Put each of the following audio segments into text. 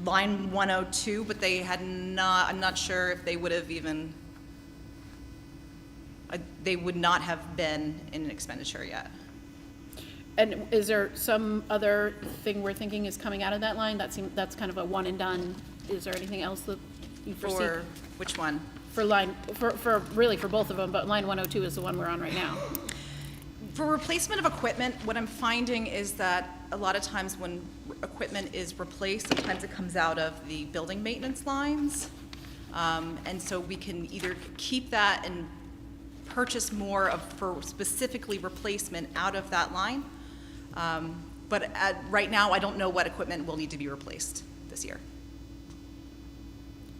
line 102, but they had not, I'm not sure if they would have even, they would not have been in an expenditure yet. And is there some other thing we're thinking is coming out of that line? That's kind of a one and done. Is there anything else that you foresee? For which one? For line, for really for both of them, but line 102 is the one we're on right now. For replacement of equipment, what I'm finding is that a lot of times when equipment is replaced, sometimes it comes out of the building maintenance lines. And so we can either keep that and purchase more for specifically replacement out of that line. But right now, I don't know what equipment will need to be replaced this year.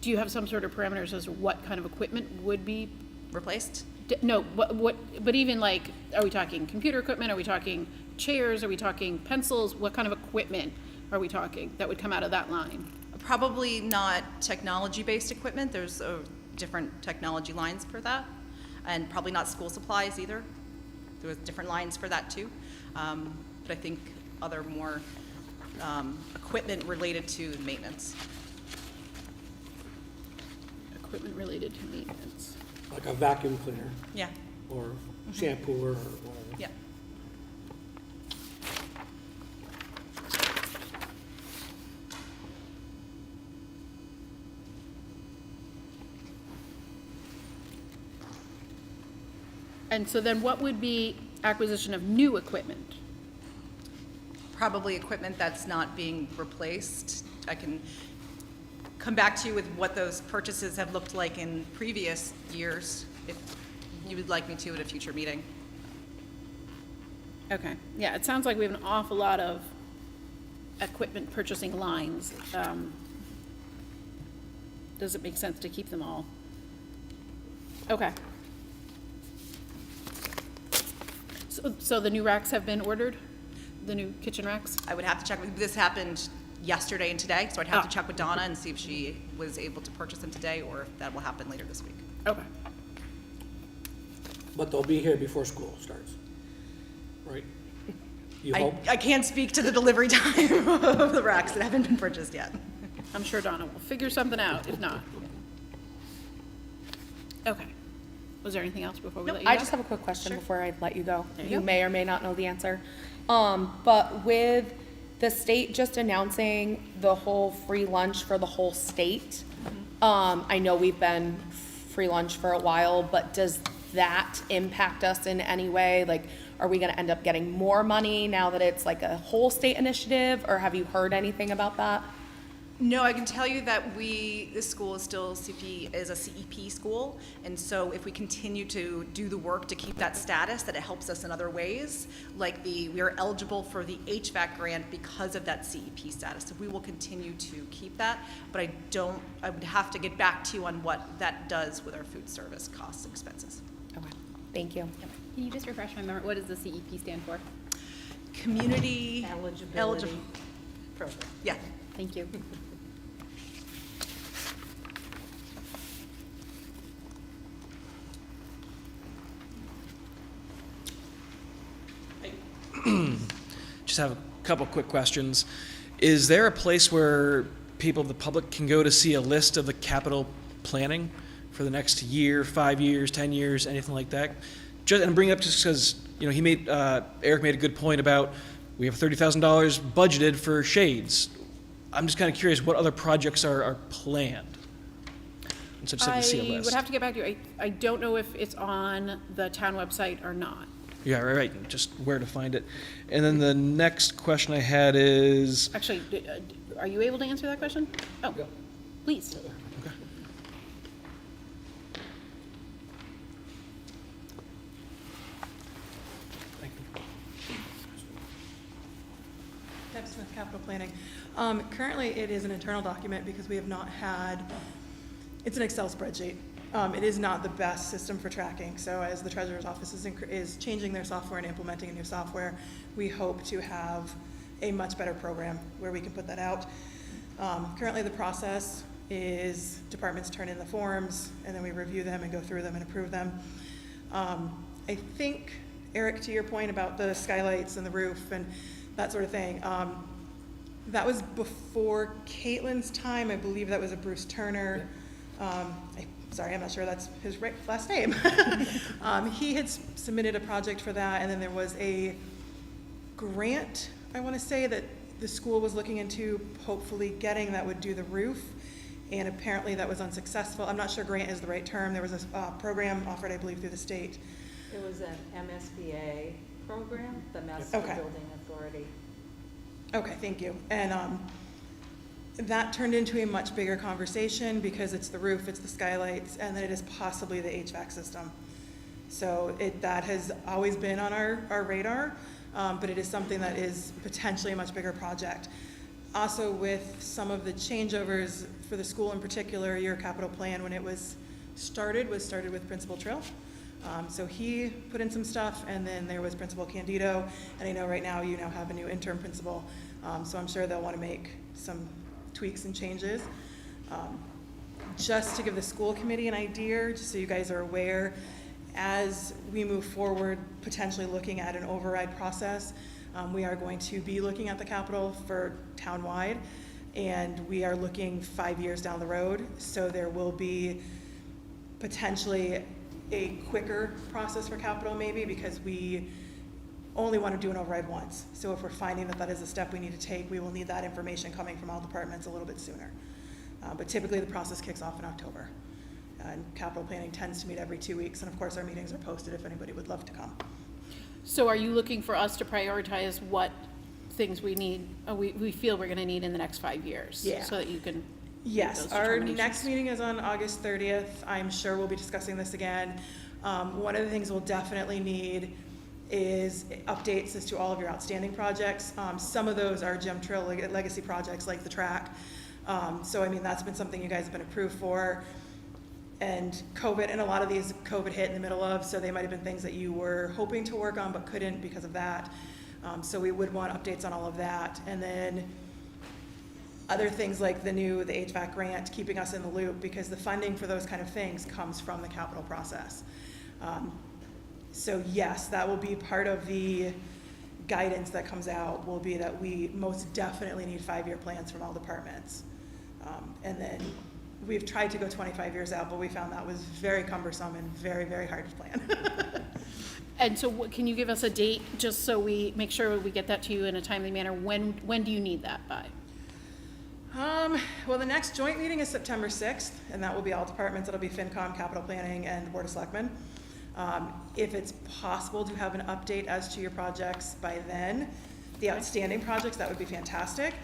Do you have some sort of parameters as to what kind of equipment would be Replaced? No, but even like, are we talking computer equipment? Are we talking chairs? Are we talking pencils? What kind of equipment are we talking that would come out of that line? Probably not technology-based equipment. There's different technology lines for that. And probably not school supplies either. There was different lines for that too. But I think other more equipment related to maintenance. Equipment related to maintenance. Like a vacuum cleaner Yeah, or shampooer or whatever. yeah. And so then what would be acquisition of new equipment? Probably equipment that's not being replaced. I can come back to you with what those purchases have looked like in previous years, if you would like me to at a future meeting. Okay, yeah, it sounds like we have an awful lot of equipment purchasing lines. Does it make sense to keep them all? Okay. So the new racks have been ordered? The new kitchen racks? I would have to check with, this happened yesterday and today, so I'd have to check with Donna and see if she was able to purchase them today or if that will happen later this week. Okay. But they'll be here before school starts, right? You hope? I can't speak to the delivery time of the racks that haven't been purchased yet. I'm sure Donna will figure something out, if not. Okay. Was there anything else before we let you go? I just have a quick question before I let you go. There you You go. may or may not know the answer. But with the state just announcing the whole free lunch for the whole state, I know we've been free lunch for a while, but does that impact us in any way? Like, are we gonna end up getting more money now that it's like a whole state initiative, or have you heard anything about that? No, I can tell you that this school is still is a CEP school, and so if we continue to do the work to keep that status, that it helps us in other ways, like we are eligible for the HVAC grant because of that CEP status. So we will continue to keep that, but I would have to get back to you on what that does with our food service costs and expenses. Okay, thank you. Can you just refresh my memory? What does the CEP stand for? Community Eligibility program. Yeah. Thank you. Just have a couple quick questions. Is there a place where people, the public, can go to see a list of the capital planning for the next year, 5 years, 10 years, anything like that? And I'm bringing it up just because, Eric made a good point about we have $30,000 budgeted for shades. I'm just kind of curious what other projects are planned. Instead of simply see a I list. would have to get back to you. I don't know if it's on the town website or not. Yeah, right. Just where to find it. And then the next question I had is, Actually, are you able to answer that question? Oh, please. Deb Smith, Capital Planning. Currently, it is an internal document because we have not had, it's an Excel spreadsheet. It is not the best system for tracking. So as the Treasurer's Office is changing their software and implementing a new software, we hope to have a much better program where we can put that out. Currently, the process is departments turn in the forms, and then we review them and go through them and approve them. I think, Eric, to your point about the skylights and the roof and that sort of thing, That was before Caitlin's time. I believe that was a Bruce Turner. Sorry, I'm not sure that's his last name. He had submitted a project for that, and then there was a grant, I want to say, that the school was looking into hopefully getting that would do the roof, and apparently that was unsuccessful. I'm not sure grant is the right term. There was a program offered, I believe, through the state. It was an MSBA program, the Master Okay. Building Authority. Okay, thank you. And that turned into a much bigger conversation because it's the roof, it's the skylights, and then it is possibly the HVAC system. So that has always been on our radar, but it is something that is potentially a much bigger project. Also, with some of the changeovers for the school in particular, your capital plan, when it was started with Principal Trill. So he put in some stuff, and then there was Principal Candido, and I know right now you now have a new interim principal, so I'm sure they'll want to make some tweaks and changes. Just to give the school committee an idea, just so you guys are aware, as we move forward, potentially looking at an override process, we are going to be looking at the capital for townwide, and we are looking 5 years down the road, so there will be potentially a quicker process for capital maybe, because we only want to do an override once. So if we're finding that that is a step we need to take, we will need that information coming from all departments a little bit sooner. But typically the process kicks off in October. And capital planning tends to meet every 2 weeks, and of course our meetings are posted if anybody would love to come. So are you looking for us to prioritize what things we need, we feel we're gonna need in the next 5 years? Yeah. So that you can. Yes, those our determinations. next meeting is on August 30th. I'm sure we'll be discussing this again. One of the things we'll definitely need is updates as to all of your outstanding projects. Some of those are Jim Trill legacy projects like the track. So I mean, that's been something you guys have been approved for. And COVID, and a lot of these COVID hit in the middle of, so they might have been things that you were hoping to work on but couldn't because of that. So we would want updates on all of that. And then other things like the HVAC grant, keeping us in the loop, because the funding for those kind of things comes from the capital process. So yes, that will be part of the guidance that comes out, will be that we most definitely need 5-year plans from all departments. And then we've tried to go 25 years out, but we found that was very cumbersome and very, very hard to plan. And so can you give us a date, just so we make sure we get that to you in a timely manner? When do you need that by? Well, the next joint meeting is September 6th, and that will be all departments. It'll be FinCom, Capital Planning, and the Board of Selectmen. If it's possible to have an update as to your projects by then, the outstanding projects, that would be fantastic.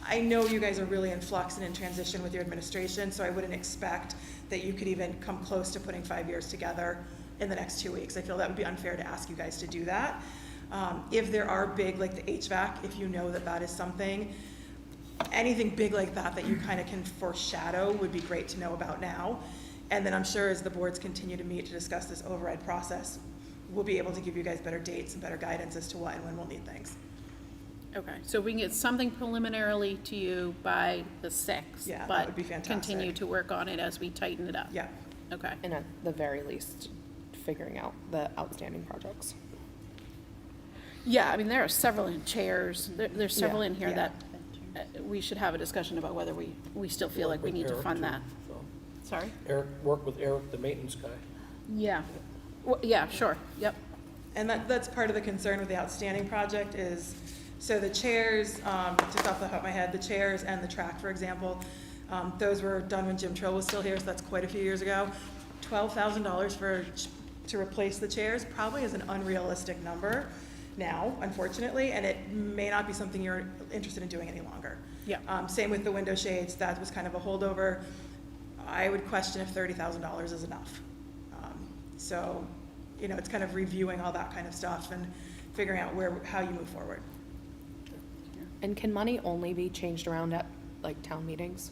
I know you guys are really in flux and in transition with your administration, so I wouldn't expect that you could even come close to putting 5 years together in the next 2 weeks. I feel that would be unfair to ask you guys to do that. If there are big, like the HVAC, if you know that that is something, anything big like that that you kind of can foreshadow would be great to know about now. And then I'm sure as the boards continue to meet to discuss this override process, we'll be able to give you guys better dates and better guidance as to what and when we'll need things. Okay, so we can get something preliminarily to you by the 6th. Yeah, that would be But fantastic. continue to work on it as we tighten it up. Yeah. Okay. And at the very least, figuring out the outstanding projects. Yeah, I mean, there are several in chairs, there's several in here Yeah. that we should have a discussion about whether we still feel like we need to fund that. Sorry? Work with Eric, the maintenance guy. Yeah. Well, yeah, sure, yep. And that's part of the concern with the outstanding project is, so the chairs, just off the top of my head, the chairs and the track, for example, those were done when Jim Trill was still here, so that's quite a few years ago. $12,000 to replace the chairs probably is an unrealistic number now, unfortunately, and it may not be something you're interested in doing any longer. Yeah. Same with the window shades, that was kind of a holdover. I would question if $30,000 is enough. So, you know, it's kind of reviewing all that kind of stuff and figuring out how you move forward. And can money only be changed around at, like, town meetings?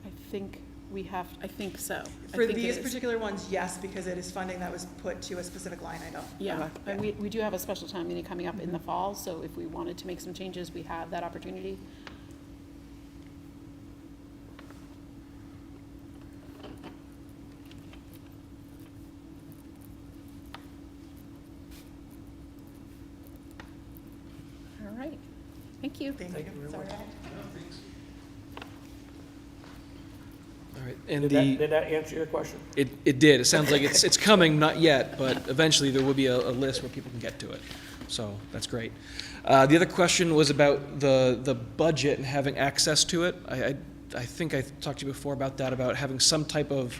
I think I think so. I For think it these is. particular ones, yes, because it is funding that was put to a specific line item. Yeah, Okay. and we do have a special town meeting coming up in the fall, so if we wanted to make some changes, we have that opportunity. All right. Thank you. Thank Thank you. you very Sorry. much. All right, and Did that answer your question? it did. It sounds like it's coming, not yet, but eventually there will be a list where people can get to it. So that's great. The other question was about the budget and having access to it. I think I talked to you before about that, about having some type of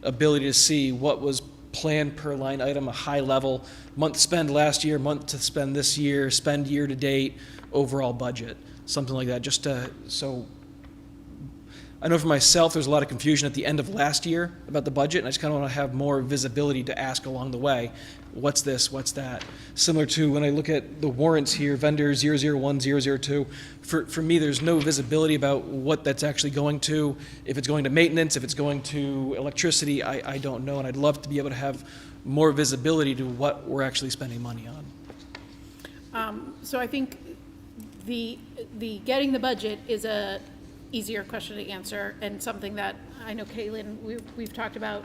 ability to see what was planned per line item, a high level, month spend last year, month to spend this year, spend year to date, overall budget, something like that, just to, so I know for myself, there's a lot of confusion at the end of last year about the budget, and I just kind of want to have more visibility to ask along the way. What's this? What's that? Similar to when I look at the warrants here, vendor 001, 002, for me, there's no visibility about what that's actually going to. If it's going to maintenance, if it's going to electricity, I don't know, and I'd love to be able to have more visibility to what we're actually spending money on. So I think the getting the budget is a easier question to answer, and something that I know Caitlin, we've talked about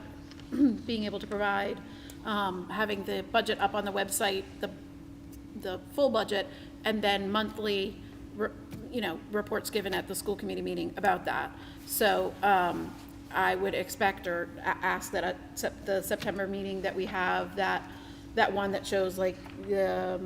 being able to provide, having the budget up on the website, the full budget, and then monthly, reports given at the school committee meeting about that. So I would expect or ask that at the September meeting that we have that one that shows like the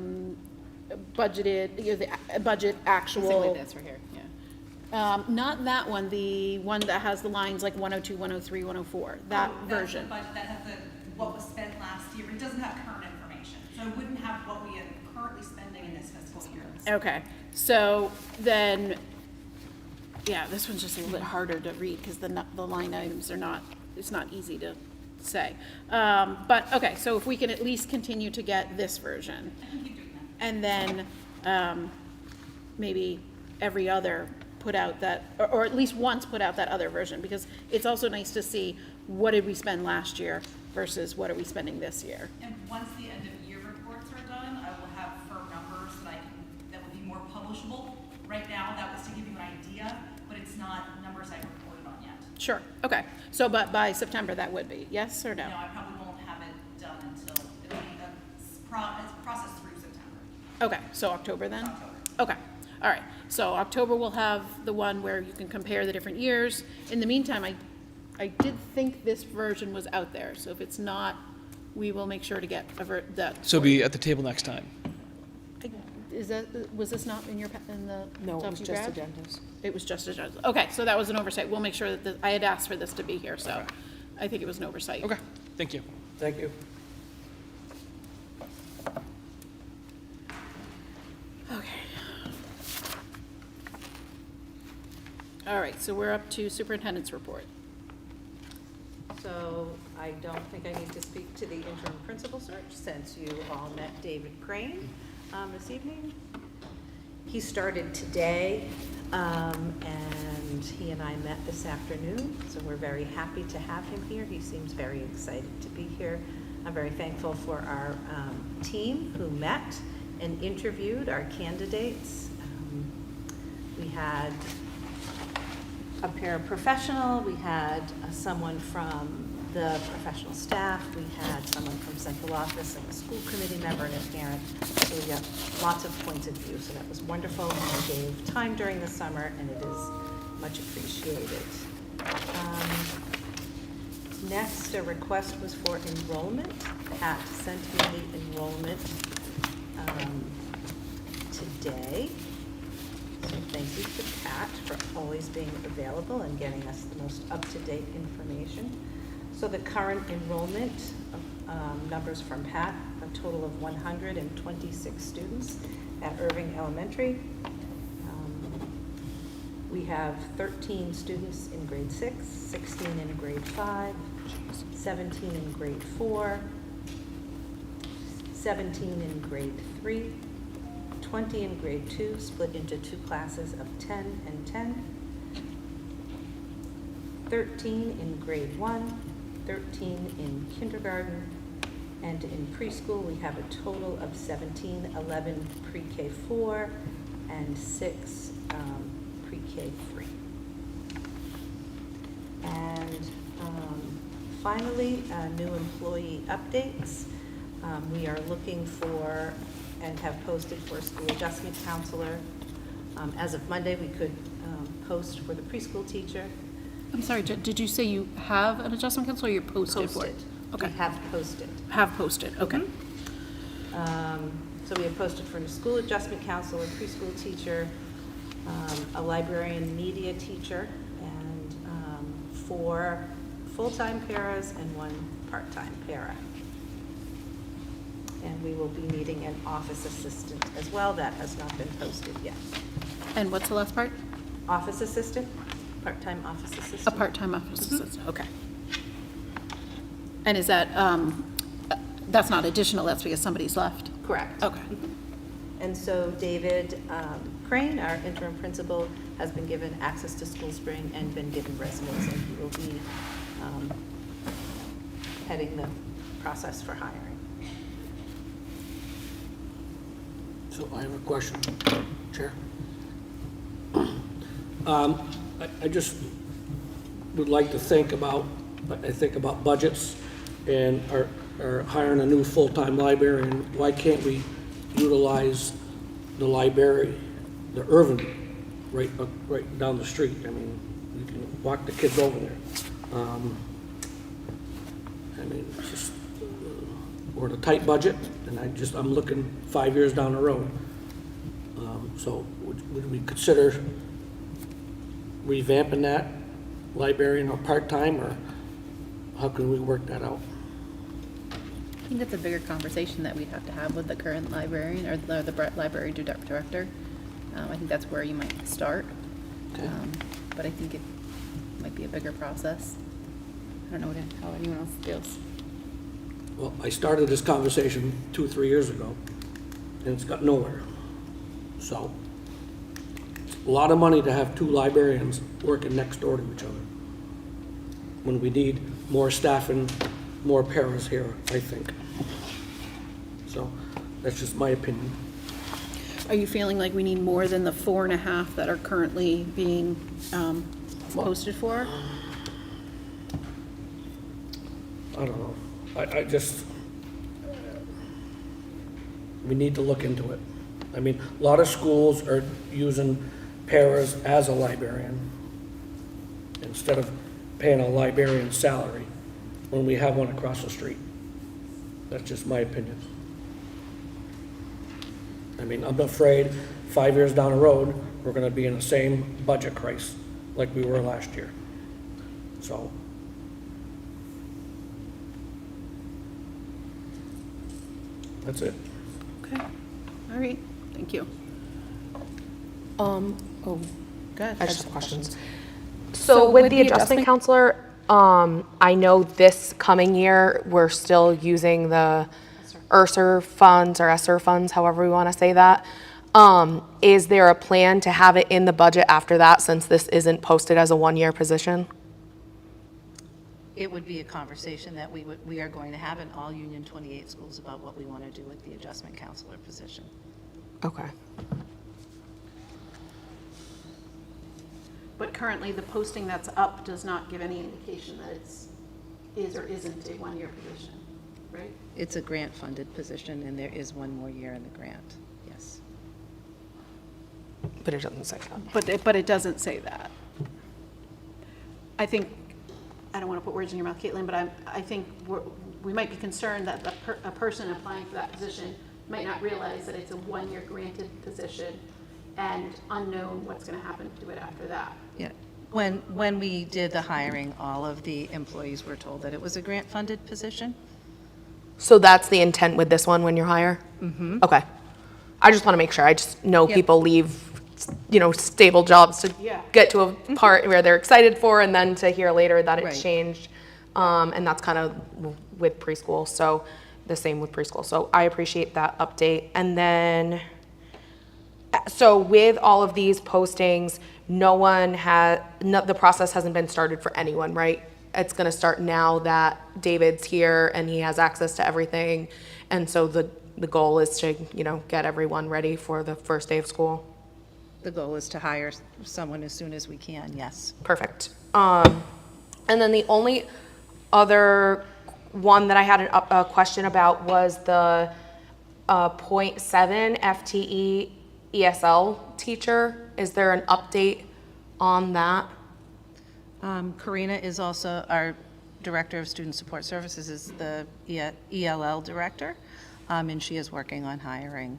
budgeted, the budget actual. Same with this right here, yeah. Not that one, the one that has the lines like 102, 103, 104, that version. That's the budget that has what was spent last year, but it doesn't have current information. So it wouldn't have what we are currently spending in this fiscal year. Okay, so then, yeah, this one's just a little bit harder to read because the line items are not, it's not easy to say. But, okay, so if we can at least continue to get this version. I can keep doing that. And then maybe every other put out that, or at least once put out that other version, because it's also nice to see what did we spend last year versus what are we spending this year. And once the end of year reports are done, I will have firm numbers that will be more publishable. Right now, that was to give you an idea, but it's not numbers I've reported on yet. Sure, okay. So, but by September, that would be, yes or no? No, I probably won't have it done until, it'll be a process through September. Okay, so October then? October. Okay, all right. So October we'll have the one where you can compare the different years. In the meantime, I did think this version was out there, so if it's not, we will make sure to get that. So be at the table next time. Was this not in your, in the No, it stuff was you just grabbed? agendas. It was just agendas. Okay, so that was an oversight. We'll make sure that, I had asked for this to be here, so Okay. I think it was an oversight. Okay, thank you. Thank you. Okay. All right, so we're up to superintendent's report. So I don't think I need to speak to the interim principal search since you all met David Crane this evening. He started today, and he and I met this afternoon, so we're very happy to have him here. He seems very excited to be here. I'm very thankful for our team who met and interviewed our candidates. We had a paraprofessional, we had someone from the professional staff, we had someone from central office and a school committee member and a parent. So we got lots of points of view, so that was wonderful, and we gave time during the summer, and it is much appreciated. Next, a request was for enrollment. Pat sent me the enrollment today. So thank you to Pat for always being available and getting us the most up-to-date information. So the current enrollment numbers from Pat, a total of 126 students at Erving Elementary. We have 13 students in grade 6, 16 in grade 5, 17 in grade 4, 17 in grade 3, 20 in grade 2, split into 2 classes of 10 and 10, 13 in grade 1, 13 in kindergarten, and in preschool we have a total of 17, 11 pre-K 4, and 6 pre-K 3. And finally, new employee updates. We are looking for and have posted for a school adjustment counselor. As of Monday, we could post for the preschool teacher. I'm sorry, did you say you have an adjustment counselor or you're posted for it? Posted. Okay, We have posted. have posted, okay. So we have posted for a school adjustment counselor, preschool teacher, a librarian media teacher, and 4 full-time paras and 1 part-time para. And we will be needing an office assistant as well. That has not been posted yet. And what's the last part? Office assistant, part-time office A assistant. part-time office assistant, okay. And is that, that's not additional, that's because somebody's left? Correct. Okay. And so David Crane, our interim principal, has been given access to School Spring and been given resumes, and he will be heading the process for hiring. So I have a question, Chair. I just would like to think about budgets and are hiring a new full-time librarian. Why can't we utilize the library, the Erving, right down the street? I mean, you can walk the kids over there. I mean, it's just, we're in a tight budget, and I'm looking 5 years down the road. So would we consider revamping that librarian or part-time, or how can we work that out? I think that's a bigger conversation that we'd have to have with the current librarian or the library director. I think that's where you might start. Okay. But I think it might be a bigger process. I don't know how anyone else feels. Well, I started this conversation 2 or 3 years ago, and it's got nowhere. So, a lot of money to have 2 librarians working next door to each other, when we need more staff and more paras here, I think. So, that's just my opinion. Are you feeling like we need more than the 4.5 that are currently being posted for? I don't know. I just, we need to look into it. I mean, a lot of schools are using paras as a librarian instead of paying a librarian salary when we have one across the street. That's just my opinion. I mean, I'm afraid 5 years down the road, we're gonna be in the same budget crisis like we were last year. So, that's it. Okay, all right, thank you. Oh, Good. I just have questions. So with the adjustment counselor, I know this coming year, we're still using the ESSER funds or ESSER funds, however we want to say that. Is there a plan to have it in the budget after that, since this isn't posted as a one-year position? It would be a conversation that we are going to have in all Union 28 schools about what we want to do with the adjustment counselor position. Okay. But currently, the posting that's up does not give any indication that is or isn't a one-year position, right? It's a grant-funded position, and there is 1 more year in the grant, yes. But it doesn't say that. But it doesn't say that. I think, I don't want to put words in your mouth, Caitlin, but I think we might be concerned that a person applying for that position might not realize that it's a one-year granted position and unknown what's going to happen to it after that. Yeah. When we did the hiring, all of the employees were told that it was a grant-funded position. So that's the intent with this one when you hire? Mm-hmm. Okay. I just want to make sure. I just know Yep. people leave, stable jobs to Yeah. get to a part where they're excited for, and then to hear later that it's Right. changed. And that's kind of with preschool. So the same with preschool. So I appreciate that update. And then, so with all of these postings, the process hasn't been started for anyone, right? It's going to start now that David's here and he has access to everything. And so the goal is to, get everyone ready for the first day of school. The goal is to hire someone as soon as we can, yes. Perfect. And then the only other one that I had a question about was the .7 FTE ESL teacher. Is there an update on that? Karina is also our Director of Student Support Services, is the ELL Director, and she is working on hiring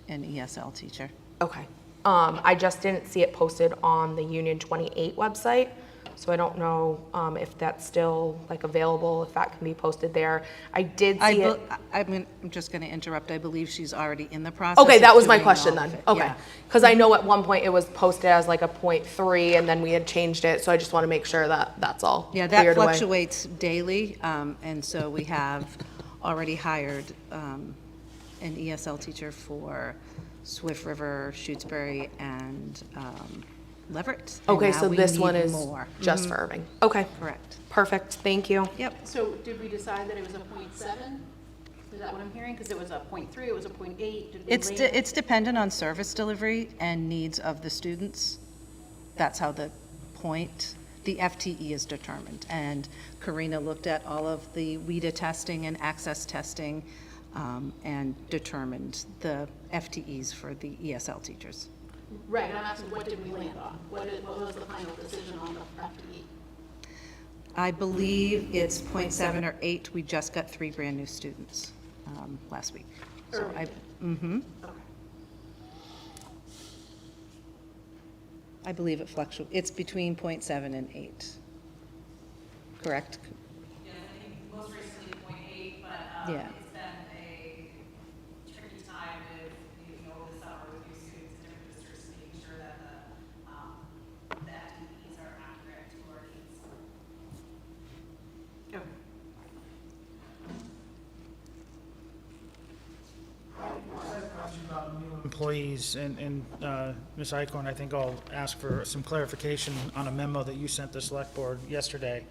an ESL teacher. Okay. I just didn't see it posted on the Union 28 website, so I don't know if that's still like available, if that can be posted there. I did see it. I'm just going to interrupt. I believe she's already in the process. Okay, of that was my doing question all of then. it. Okay. Yeah. Because I know at one point it was posted as like a 0.3 and then we had changed it, so I just want to make sure that that's all Yeah, that cleared away. fluctuates daily, and so we have already hired an ESL teacher for Swift River, Shutesbury, and Leverett. And Okay, now so we this need one is more. just for Irving. Okay, Correct. perfect, thank you. Yep. So did we decide that it was a 0.7? Is that what I'm hearing? Because it was a 0.3, it was a 0.8. Did we It's, land- it's dependent on service delivery and needs of the students. That's how the FTE is determined. And Karina looked at all of the WIDA testing and access testing and determined the FTEs for the ESL teachers. Right, I'm asking, what did we land on? What was the final decision on the FTE? I believe it's 0.7 or 8. We just got 3 brand-new students last week. So I believe it fluctuates. It's between 0.7 and 8. Correct? Yeah, I think most recently 0.8, but Yeah. it's been a tricky time with, over the summer with new students in different districts, making sure that the FTEs are accurate to our needs. Employees, and Ms. Icorn, I think I'll ask for some clarification on a memo that you sent the select board yesterday.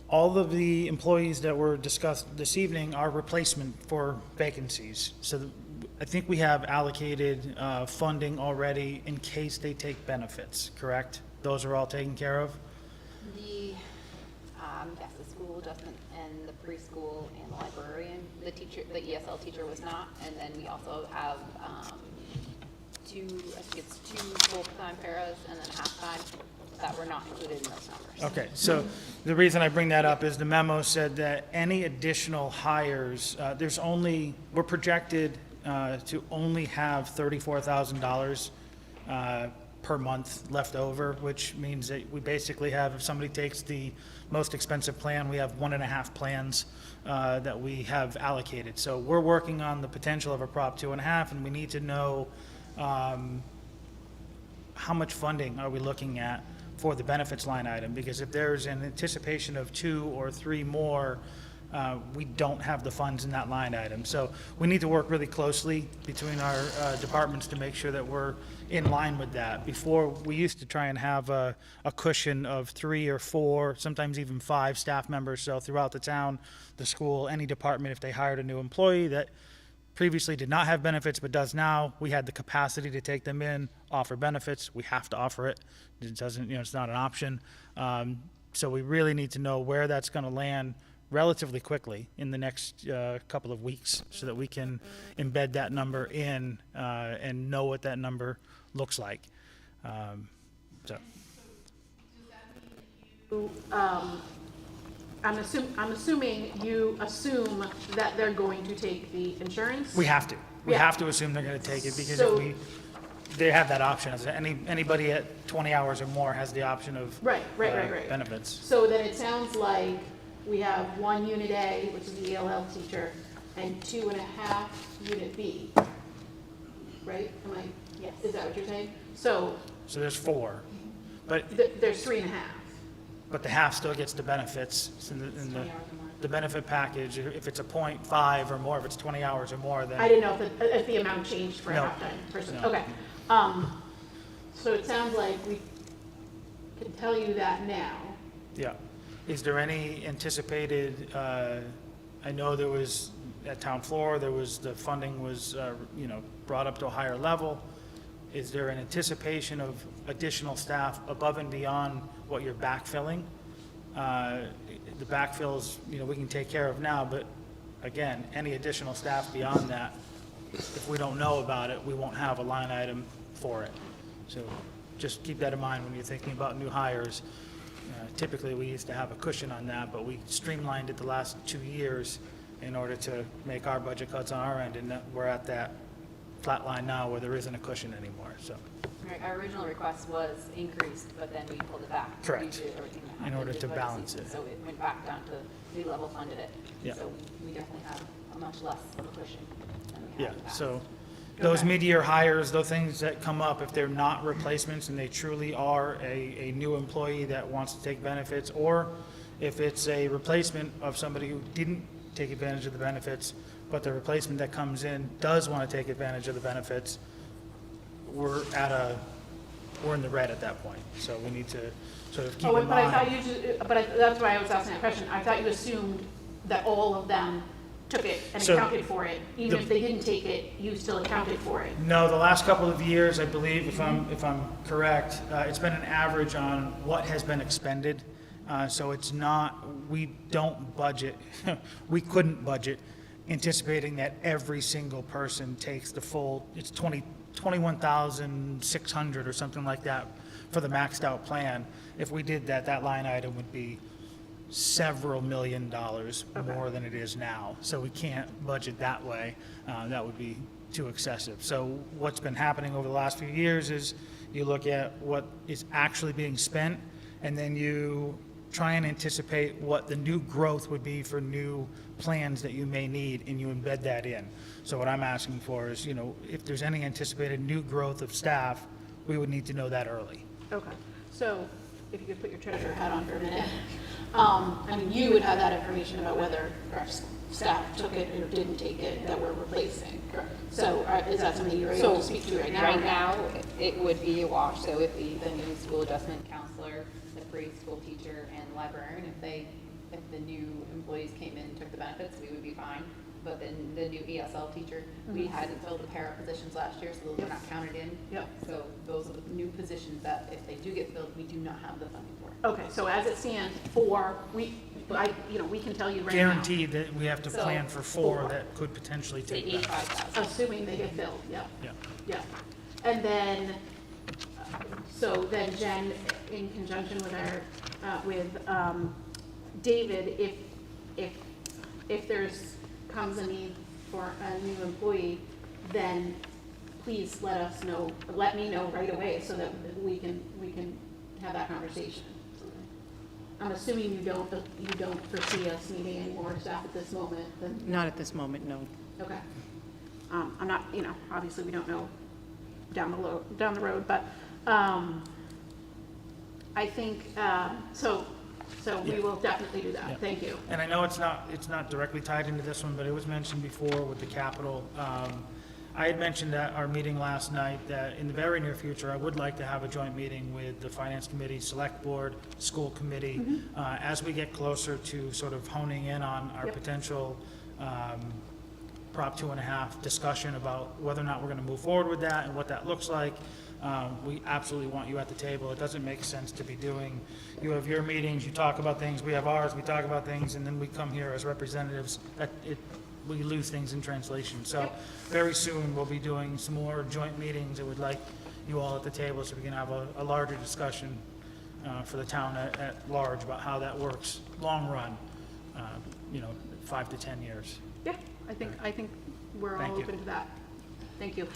All of the employees that were discussed this evening are replacement for vacancies. So I think we have allocated funding already in case they take benefits, correct? Those are all taken care of? Yes, the school adjustment and the preschool and the librarian, the teacher, the ESL teacher was not, and then we also have, two full-time paras and then half-time that were not included in those numbers. Okay, so the reason I bring that up is the memo said that any additional hires, we're projected to only have $34,000 per month left over, which means that we basically have, if somebody takes the most expensive plan, we have 1.5 plans that we have allocated. So we're working on the potential of a Prop 2.5, and we need to know how much funding are we looking at for the benefits line item, because if there's an anticipation of 2 or 3 more, we don't have the funds in that line item. So we need to work really closely between our departments to make sure that we're in line with that. Before, we used to try and have a cushion of 3 or 4, sometimes even 5 staff members. So throughout the town, the school, any department, if they hired a new employee that previously did not have benefits but does now, we had the capacity to take them in, offer benefits. We have to offer it. It doesn't, it's not an option. So we really need to know where that's going to land relatively quickly in the next couple of weeks so that we can embed that number in and know what that number looks like. So. I'm assuming you assume that they're going to take the insurance? We have to. We Yeah. have to assume they're going to take it because So- they have that option. Anybody at 20 hours or more has the option of Right. benefits. So then it sounds like we have 1 unit A, which is the ELL teacher, and 2.5 unit B, right? Yes. Is that what you're saying? So So there's 4. But there's 3.5. But the half still gets the benefits in the benefit package. If it's a 0.5 or more, if it's 20 hours or more, I then, didn't know if the amount changed for a No. half-time person. No. Okay. So it sounds like we can tell you that now. yeah. Is there any anticipated, I know there was, at town floor, the funding was, brought up to a higher level. Is there an anticipation of additional staff above and beyond what you're backfilling? The backfills, we can take care of now, but again, any additional staff beyond that, if we don't know about it, we won't have a line item for it. So just keep that in mind when you're thinking about new hires. Typically, we used to have a cushion on that, but we streamlined it the last 2 years in order to make our budget cuts on our end, and we're at that flat line now where there isn't a cushion anymore, so. Right, our original request was increased, but then we pulled it back. Correct. due to everything that In happened order in to budget balance season. it. So it went back down to, we level funded it. Yeah. So we definitely have a much less of a cushion than we Yeah, had in the past. so those mid-year hires, those things that come up, if they're not replacements and they truly are a new employee that wants to take benefits, or if it's a replacement of somebody who didn't take advantage of the benefits, but the replacement that comes in does want to take advantage of the benefits, we're in the red at that point. So we need to sort of keep in But I thought mind. that's why I was asking that question. I thought you assumed that all of them took it and So, accounted for it. Even if they didn't take it, you still accounted for it. No, the last couple of years, I believe, if I'm correct, it's been an average on what has been expended. So it's not, we don't budget, we couldn't budget anticipating that every single person takes the full, it's 21,600 or something like that for the maxed out plan. If we did that, that line item would be several $1 million more than it is now. So we can't budget that way. That would be too excessive. So what's been happening over the last few years is you look at what is actually being spent, and then you try and anticipate what the new growth would be for new plans that you may need, and you embed that in. So what I'm asking for is, if there's any anticipated new growth of staff, we would need to know that early. Okay, so if you could put your treasurer hat on for a minute. I mean, you would have that information about whether our staff took it or didn't take it that we're replacing. Correct. So is that something you're able to speak to right now? Right now, it would be a wash, so if the new school adjustment counselor, the preschool teacher, and librarian, if the new employees came in and took the benefits, we would be fine. But then the new ESL teacher, we hadn't filled the para positions last year, so those were not counted in. Yep. So those are the new positions that if they do get filled, we do not have the funding for. Okay, so as it stands, we can tell you right now. Guaranteed that we have to So, plan for four that could potentially Say take that. 85,000. Assuming they get filled, yeah. Yeah. Yeah. And then, so then Jen, in conjunction with David, if comes a need for a new employee, then please let me know right away so that we can have that conversation. I'm assuming you don't foresee us needing any more staff at this moment, then, Not at this moment, no. okay. I'm not, obviously we don't know down the road, but, I think, so we will definitely do that, Yeah. thank you. And I know it's not directly tied into this one, but it was mentioned before with the capital. I had mentioned at our meeting last night that in the very near future, I would like to have a joint meeting with the Finance Committee, Select Board, School Committee, as we get closer to sort of honing in on our Yep. potential Prop 2.5 discussion about whether or not we're going to move forward with that and what that looks like. We absolutely want you at the table. It doesn't make sense to be you have your meetings, you talk about things, we have ours, we talk about things, and then we come here as representatives. We lose things in translation. So very soon, we'll be doing some more joint meetings. I would like you all at the table so we can have a larger discussion for the town at large about how that works, long run, 5 to 10 years. Yeah, I think we're all Thank you. open to that. Thank you.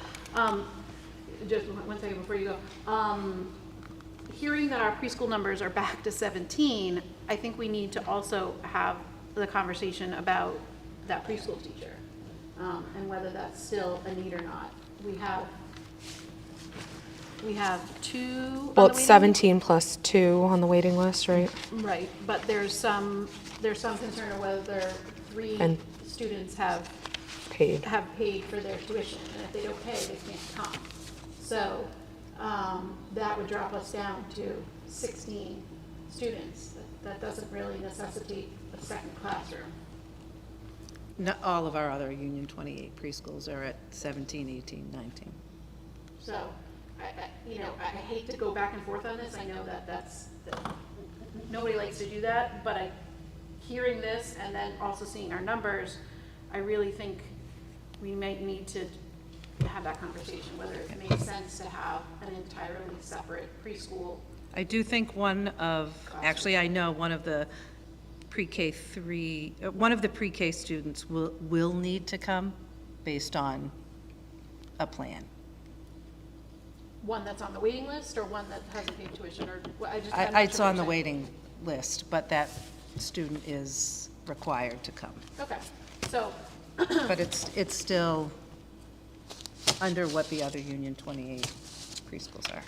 Just one second before you go. Hearing that our preschool numbers are back to 17, I think we need to also have the conversation about that preschool teacher, and whether that's still a need or not. We have two. Well, on the it's waiting- 17 plus 2 on the waiting list, right? Right, but there's some concern of whether 3 And- students have Paid. paid for their tuition, and if they don't pay, they can't come. So, that would drop us down to 16 students. That doesn't really necessitate a second classroom. Not all of our other Union 28 preschools are at 17, 18, 19. So, I hate to go back and forth on this. I know that nobody likes to do that, but hearing this and then also seeing our numbers, I really think we might need to have that conversation, whether it makes sense to have an entirely separate preschool. I do think actually, I know one of the one of the pre-K students will need to come based on a plan. One that's on the waiting list, or one that hasn't paid tuition, or, well, I'm not It's sure on the which. waiting list, but that student is required to come. Okay, so, But it's still under what the other Union 28 preschools are.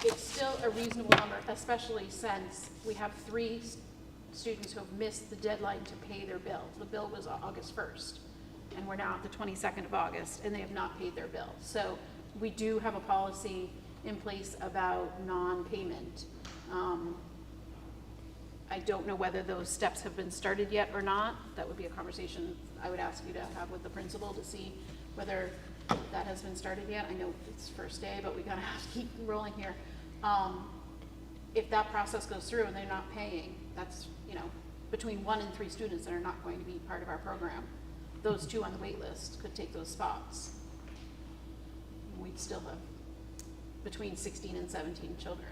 it's still a reasonable number, especially since we have 3 students who have missed the deadline to pay their bill. The bill was August 1st, and we're now at the 22nd of August, and they have not paid their bill. So we do have a policy in place about non-payment. I don't know whether those steps have been started yet or not. That would be a conversation I would ask you to have with the principal to see whether that has been started yet. I know it's first day, but we gotta have to keep rolling here. If that process goes through and they're not paying, that's, between 1 and 3 students that are not going to be part of our program. Those 2 on the wait list could take those spots. We'd still have between 16 and 17 children.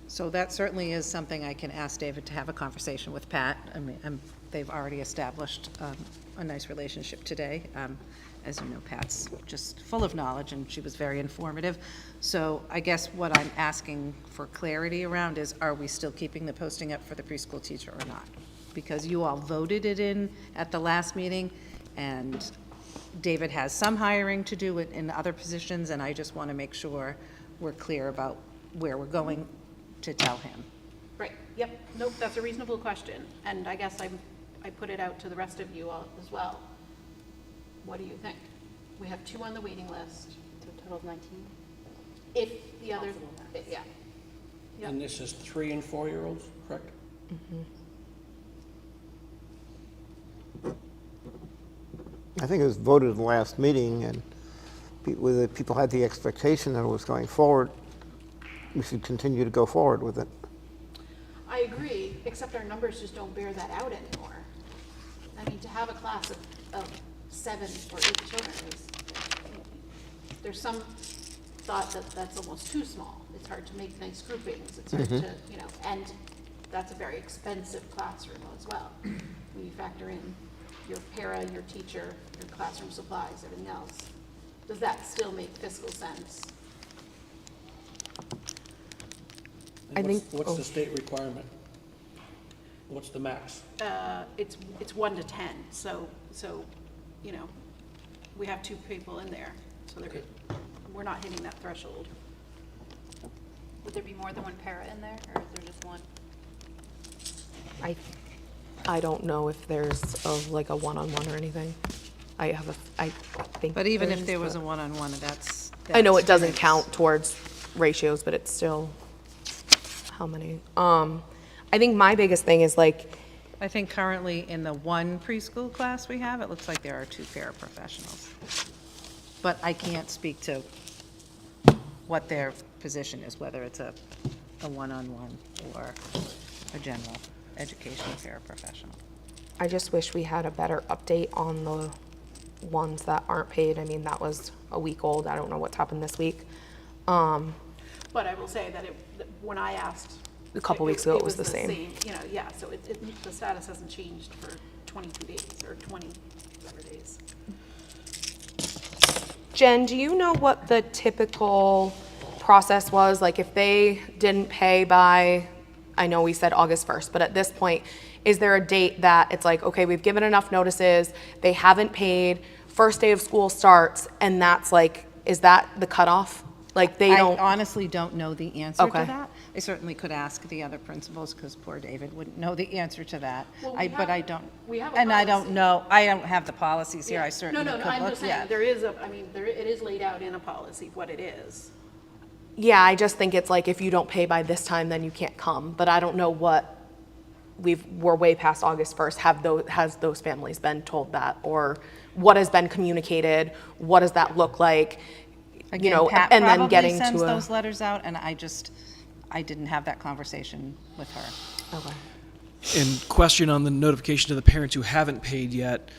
So that certainly is something I can ask David to have a conversation with Pat. I mean, they've already established a nice relationship today. As you know, Pat's just full of knowledge, and she was very informative. So I guess what I'm asking for clarity around is, are we still keeping the posting up for the preschool teacher or not? Because you all voted it in at the last meeting, and David has some hiring to do in other positions, and I just want to make sure we're clear about where we're going to tell him. Right, yep, nope, that's a reasonable question, and I guess I put it out to the rest of you all as well. What do you think? We have 2 on the waiting list. So a total of 19? If the other, yeah. Yep. And this is 3 and 4-year-olds, correct? I think it was voted in the last meeting, and people had the expectation that it was going forward. We should continue to go forward with it. I agree, except our numbers just don't bear that out anymore. I mean, to have a class of 7 or 8 children is, there's some thought that that's almost too small. It's hard to make nice groupings, it's hard to, and that's a very expensive classroom as well. When you factor in your para, your teacher, your classroom supplies, everything else. Does that still make fiscal sense? And I think- What's the state requirement? What's the max? It's 1 to 10, so, we have 2 people in there, so we're not hitting that threshold. Would there be more than 1 para in there, or is there just 1? I don't know if there's like a one-on-one or anything. I think. But even if is, there was a but- one-on-one, that's. I know it that's- doesn't count towards ratios, but it's still, how many? I think my biggest thing is like, I think currently in the 1 preschool class we have, it looks like there are 2 paraprofessionals. But I can't speak to what their position is, whether it's a one-on-one or a general educational paraprofessional. I just wish we had a better update on the ones that aren't paid. I mean, that was a week old. I don't know what's happened this week. But I will say that when I asked. A couple weeks ago, it was the same. Yeah, so the status hasn't changed for 22 days or 20 whatever days. Jen, do you know what the typical process was? Like if they didn't pay by, I know we said August 1st, but at this point, is there a date that it's like, okay, we've given enough notices, they haven't paid, first day of school starts, and that's like, is that the cutoff? Like they don't? I honestly don't know the answer to Okay. that. I certainly could ask the other principals, because poor David wouldn't know the answer to that. Well, But I don't. we have a And I don't policy. know, I don't have the policies here, Yeah. I certainly could No, look. I'm just saying, yeah. there is it is laid out in a policy what it is. Yeah, I just think it's like if you don't pay by this time, then you can't come. But I don't know what we're way past August 1st. Has those families been told that, or what has been communicated? What does that look like? Again, Pat and then probably getting sends to a. those letters out, and I didn't have that conversation with her. Okay. And question on the notification to the parents who haven't paid yet.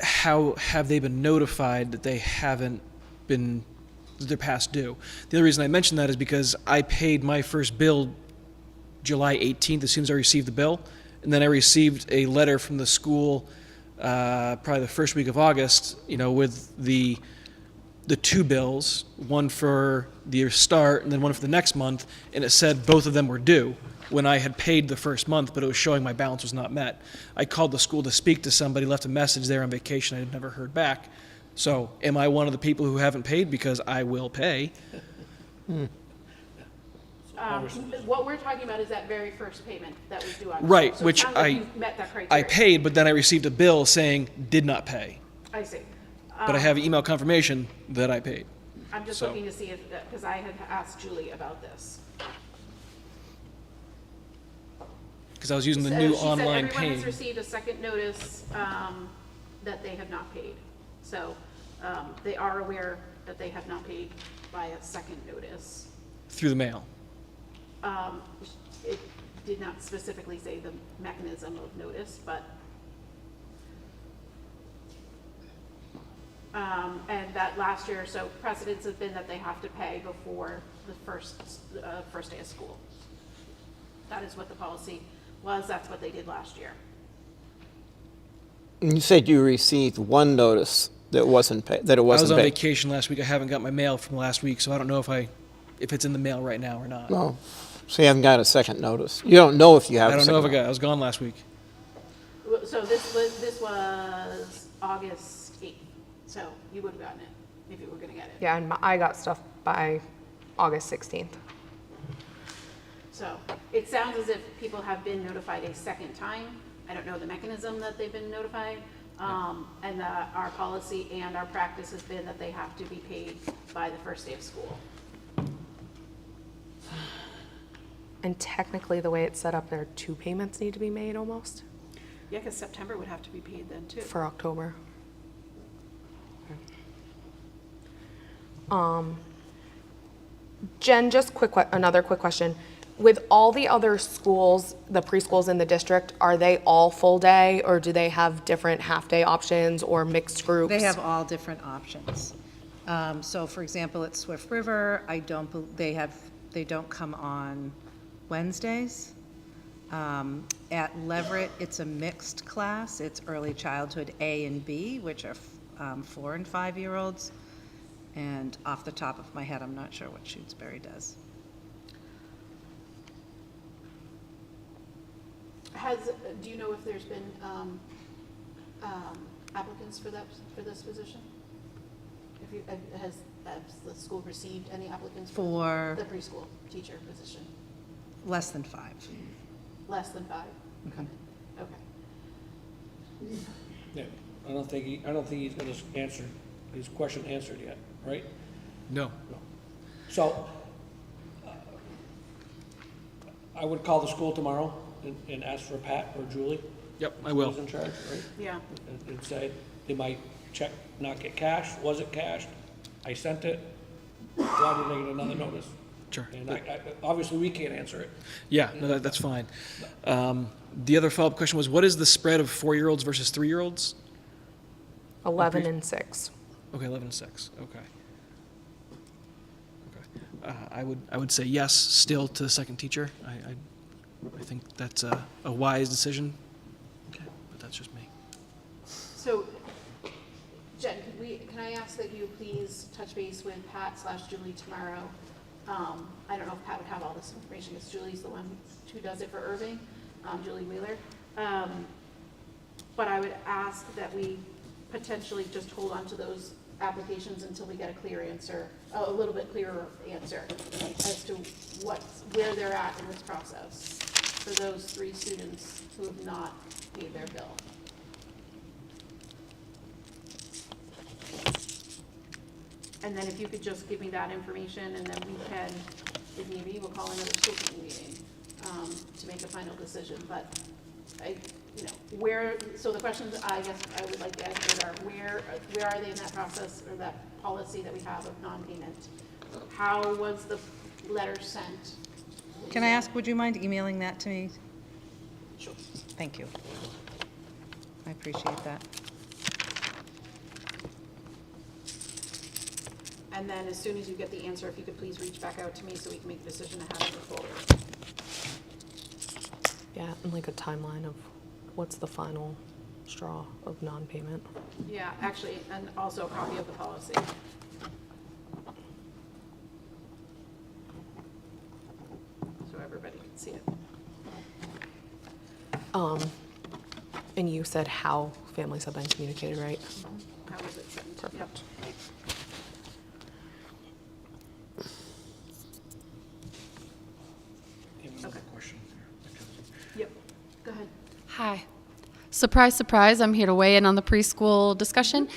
how have they been notified that they haven't been, that they're past due? The other reason I mention that is because I paid my first bill July 18th as soon as I received the bill, and then I received a letter from the school probably the first week of August, with the two bills, one for the start and then one for the next month, and it said both of them were due when I had paid the first month, but it was showing my balance was not met. I called the school to speak to somebody, left a message there on vacation. I had never heard back. So am I one of the people who haven't paid? Because I will pay. What we're talking about is that very first payment that was due on. Right, So it which sounds like you've met that I criteria. paid, but then I received a bill saying did not pay. I see. But I have email confirmation that I paid. I'm just so- looking to see if, because I had asked Julie about this. Because I was using the So new she said online everyone has paying. received a second notice that they have not paid. So they are aware that they have not paid by a second notice. Through the mail. It did not specifically say the mechanism of notice, but and that last year, so precedents have been that they have to pay before the first day of school. That is what the policy was. That's what they did last year. You said you received one notice that wasn't paid, that it I was wasn't on paid. vacation last week. I haven't got my mail from last week, so I don't know if it's in the mail right now or not. No, so you haven't got a second notice. You don't know if you have I a don't second. know if I got. I was gone last week. So this was August 8th. So you would have gotten it if you were going to get it. Yeah, and I got stuff by August 16th. So it sounds as if people have been notified a second time. I don't know the mechanism that they've been notified. And our policy and our practice has been that they have to be paid by the first day of school. And technically, the way it's set up, there are 2 payments need to be made almost Yeah, because September would have to be paid then too. for October. Jen, just another quick question. With all the other schools, the preschools in the district, are they all full day, or do they have different half-day options or mixed groups? They have all different options. So for example, at Swift River, they don't come on Wednesdays. At Leverett, it's a mixed class. It's early childhood A and B, which are 4 and 5-year-olds. And off the top of my head, I'm not sure what Shutesbury does. Do you know if there's been applicants for this position? Has the school received any applicants For the preschool teacher position? less than 5. Less than 5? Okay. Okay. Yeah, I don't think he's got his question answered yet, right? No. So, I would call the school tomorrow and ask for Pat or Julie. Yep, I will. Who's in charge, right? Yeah. And say, they might check, not get cashed, was it cashed? I sent it, why did they get another notice? Sure. And obviously, we can't answer it. Yeah, no, that's fine. The other follow-up question was, what is the spread of 4-year-olds versus 3-year-olds? 11 and 6. Okay, 11 and 6. Okay. I would say yes still to the second teacher. I think that's a wise decision. Okay, but that's just me. So, Jen, can I ask that you please touch base with Pat/Julie tomorrow? I don't know if Pat would have all this information, because Julie's the one who does it for Erving, Julie Wheeler. But I would ask that we potentially just hold on to those applications until we get a clear answer, a little bit clearer answer as to where they're at in this process for those 3 students who have not paid their bill. And then if you could just give me that information, and then we can, if need be, we'll call another school committee meeting to make a final decision. But so the questions I guess I would like to ask are, where are they in that process, or that policy that we have of non-payment? How was the letter sent? Can I ask, would you mind emailing that to me? Sure. Thank you. I appreciate that. And then as soon as you get the answer, if you could please reach back out to me so we can make a decision to have it move forward. Yeah, and like a timeline of what's the final straw of non-payment. Yeah, actually, and also a copy of the policy. So everybody can see it. And you said how families have been communicated, right? How was it sent? Yep. Perfect. Okay. Yep, go ahead. Hi. Surprise, surprise, I'm here to weigh in on the preschool discussion.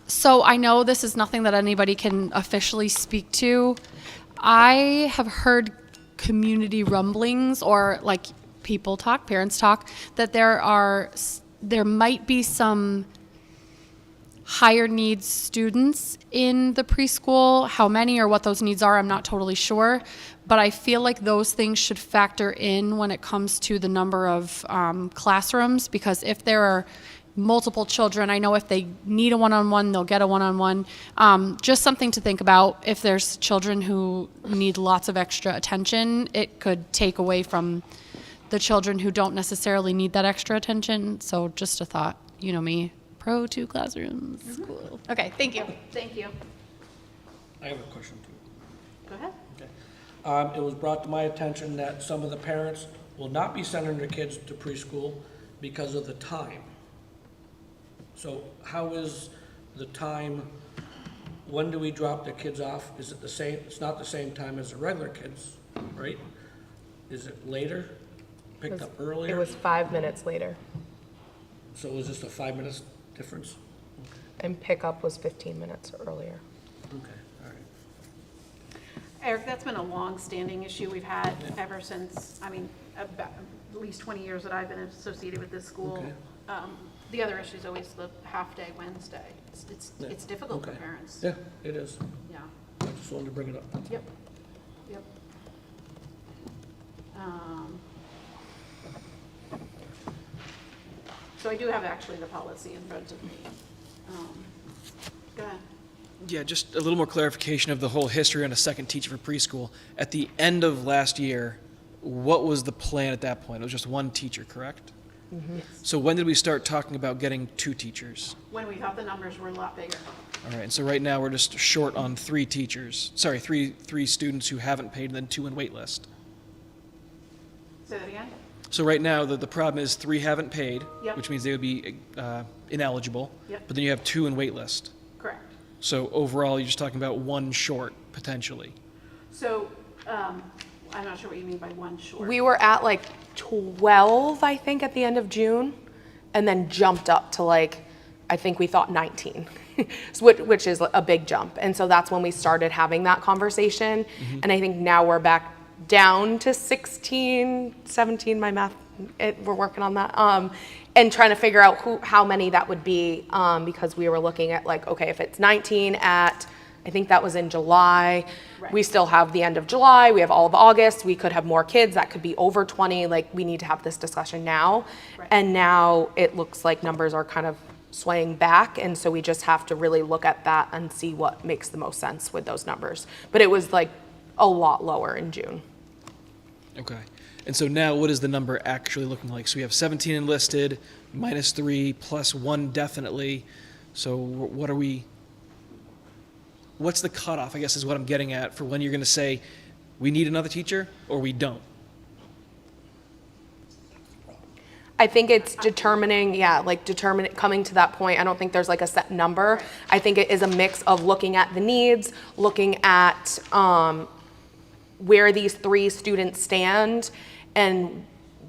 So I know this is nothing that anybody can officially speak to. I have heard community rumblings or like people talk, parents talk, that there might be some higher needs students in the preschool. How many or what those needs are, I'm not totally sure. But I feel like those things should factor in when it comes to the number of classrooms, because if there are multiple children, I know if they need a one-on-one, they'll get a one-on-one. Just something to think about. If there's children who need lots of extra attention, it could take away from the children who don't necessarily need that extra attention. So just a thought, you know me, pro 2 classrooms. Cool. Okay, thank you. Thank you. I have a question too. Go ahead. It was brought to my attention that some of the parents will not be sending their kids to preschool because of the time. So how is the time, when do we drop the kids off? Is it the same, it's not the same time as the regular kids, right? Is it later, picked up earlier? It was 5 minutes later, So was this a 5 minutes difference? and pickup was 15 minutes earlier. Okay, all right. Eric, that's been a long-standing issue we've had ever since, I mean, about at least 20 years that I've been associated with this school. Okay. The other issue is always the half-day Wednesday. It's difficult for Okay. parents. Yeah, it is. Yeah, I just wanted to bring it up. yep, yep. So I do have actually the policy in front of me. Go ahead. Yeah, just a little more clarification of the whole history on a second teacher for preschool. At the end of last year, what was the plan at that point? It was just one teacher, correct? Yes. So when did we start talking about getting 2 teachers? When we thought the numbers were a lot bigger. All right, and so right now we're just short on 3 teachers. Sorry, three students who haven't paid and then 2 in wait list. Say that again? So right now, the problem is 3 haven't paid, Yep. which means they would be ineligible. Yep. But then you have 2 in wait list. Correct. So overall, you're just talking about 1 short, potentially. So, I'm not sure what you mean by one short. We were at like 12, I think, at the end of June, and then jumped up to like, I think we thought 19, which is a big jump. And so that's when we started having that conversation. And I think now we're back down to 16, 17, my math, we're working on that. And trying to figure out how many that would be, because we were looking at like, okay, if it's 19 at, I think that was in July. Right. We still have the end of July, we have all of August, we could have more kids, that could be over 20, like we need to have this discussion now. Right. And now it looks like numbers are kind of swaying back, and so we just have to really look at that and see what makes the most sense with those numbers. But it was like a lot lower in June. Okay. And so now what is the number actually looking like? So we have 17 enlisted, minus 3, plus 1 definitely. So what are we, what's the cutoff, I guess is what I'm getting at, for when you're going to say, we need another teacher, or we don't? I think it's determining, coming to that point. I don't think there's like a set number. I think it is a mix of looking at the needs, looking at where these 3 students stand, and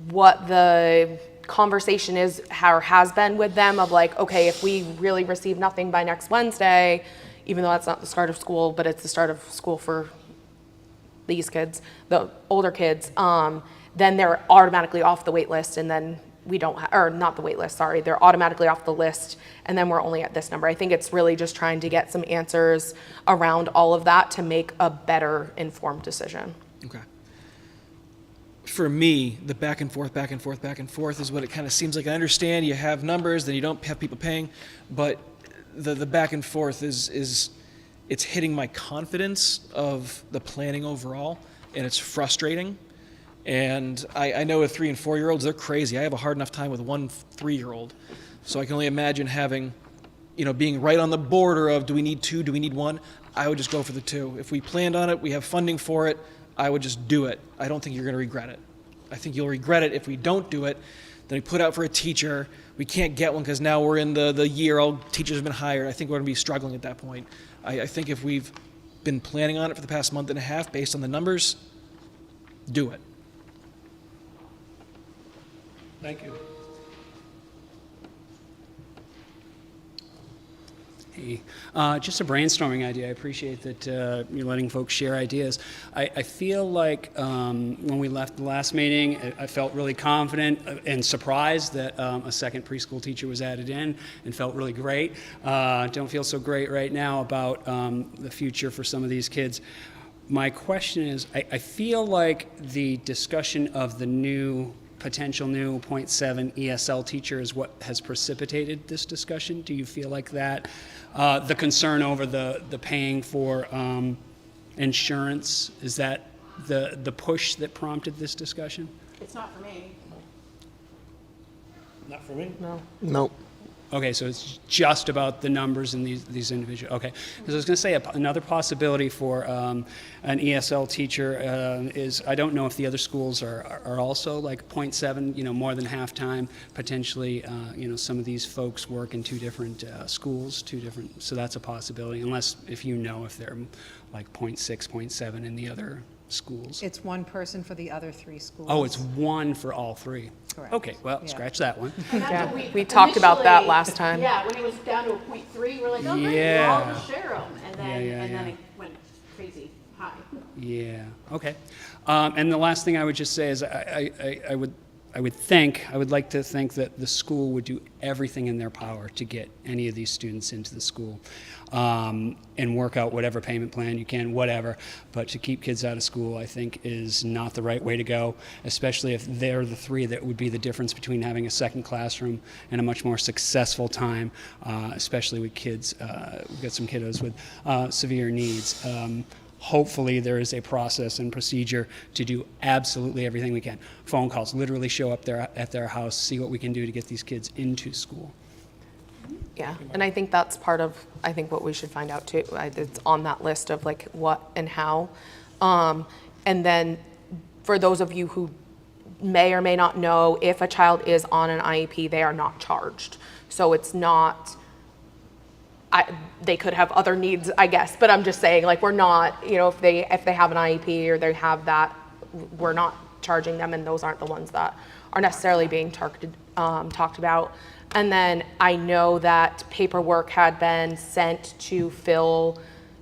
what the conversation is, or has been with them of like, okay, if we really receive nothing by next Wednesday, even though that's not the start of school, but it's the start of school for these kids, the older kids, then they're automatically off the wait list, and then we don't, or not the wait list, sorry, they're automatically off the list, and then we're only at this number. I think it's really just trying to get some answers around all of that to make a better informed decision. Okay. For me, the back and forth is what it kind of seems like. I understand you have numbers, then you don't have people paying, but the back and forth is it's hitting my confidence of the planning overall, and it's frustrating. And I know with 3 and 4-year-olds, they're crazy. I have a hard enough time with 1 3-year-old. So I can only imagine having, being right on the border of, do we need 2, do we need 1? I would just go for the 2. If we planned on it, we have funding for it, I would just do it. I don't think you're going to regret it. I think you'll regret it if we don't do it. Then we put out for a teacher. We can't get one because now we're in the year all teachers have been hired. I think we're going to be struggling at that point. I think if we've been planning on it for the past month and a half based on the numbers, do it. Thank you. Hey, just a brainstorming idea. I appreciate that you're letting folks share ideas. I feel like when we left the last meeting, I felt really confident and surprised that a second preschool teacher was added in and felt really great. Don't feel so great right now about the future for some of these kids. My question is, I feel like the discussion of the potential new 0.7 ESL teacher is what has precipitated this discussion. Do you feel like that? The concern over the paying for insurance, is that the push that prompted this discussion? It's not for me. Not for me? Nope. Okay, so it's just about the numbers in these individual. Okay, because I was going to say another possibility for an ESL teacher is, I don't know if the other schools are also like 0.7, more than half time. Potentially, some of these folks work in 2 different schools, so that's a possibility. Unless if they're like 0.6, 0.7 in the other schools. It's one person for the other 3 schools. Oh, it's 1 for all 3. Correct. Okay, well, Yeah. scratch that one. Yeah, we talked about that last time. Yeah, when it was down to a 0.3, we're like, oh, great, we'll all Yeah. just share them. And then, Yeah, and then yeah. it went crazy high. Yeah, okay. And the last thing I would just say is I would like to think that the school would do everything in their power to get any of these students into the school, and work out whatever payment plan you can, whatever. But to keep kids out of school, I think, is not the right way to go, especially if they're the 3 that would be the difference between having a second classroom and a much more successful time, especially with kids. We've got some kiddos with severe needs. Hopefully there is a process and procedure to do absolutely everything we can. Phone calls, literally show up there at their house, see what we can do to get these kids into school. Yeah, and I think that's part of, what we should find out too. It's on that list of like what and how. And then for those of you who may or may not know, if a child is on an IEP, they are not charged. So it's not, they could have other needs, I guess, but I'm just saying, like, we're not, if they have an IEP or they have that, we're not charging them, and those aren't the ones that are necessarily being talked about. And then I know that paperwork had been sent to fill,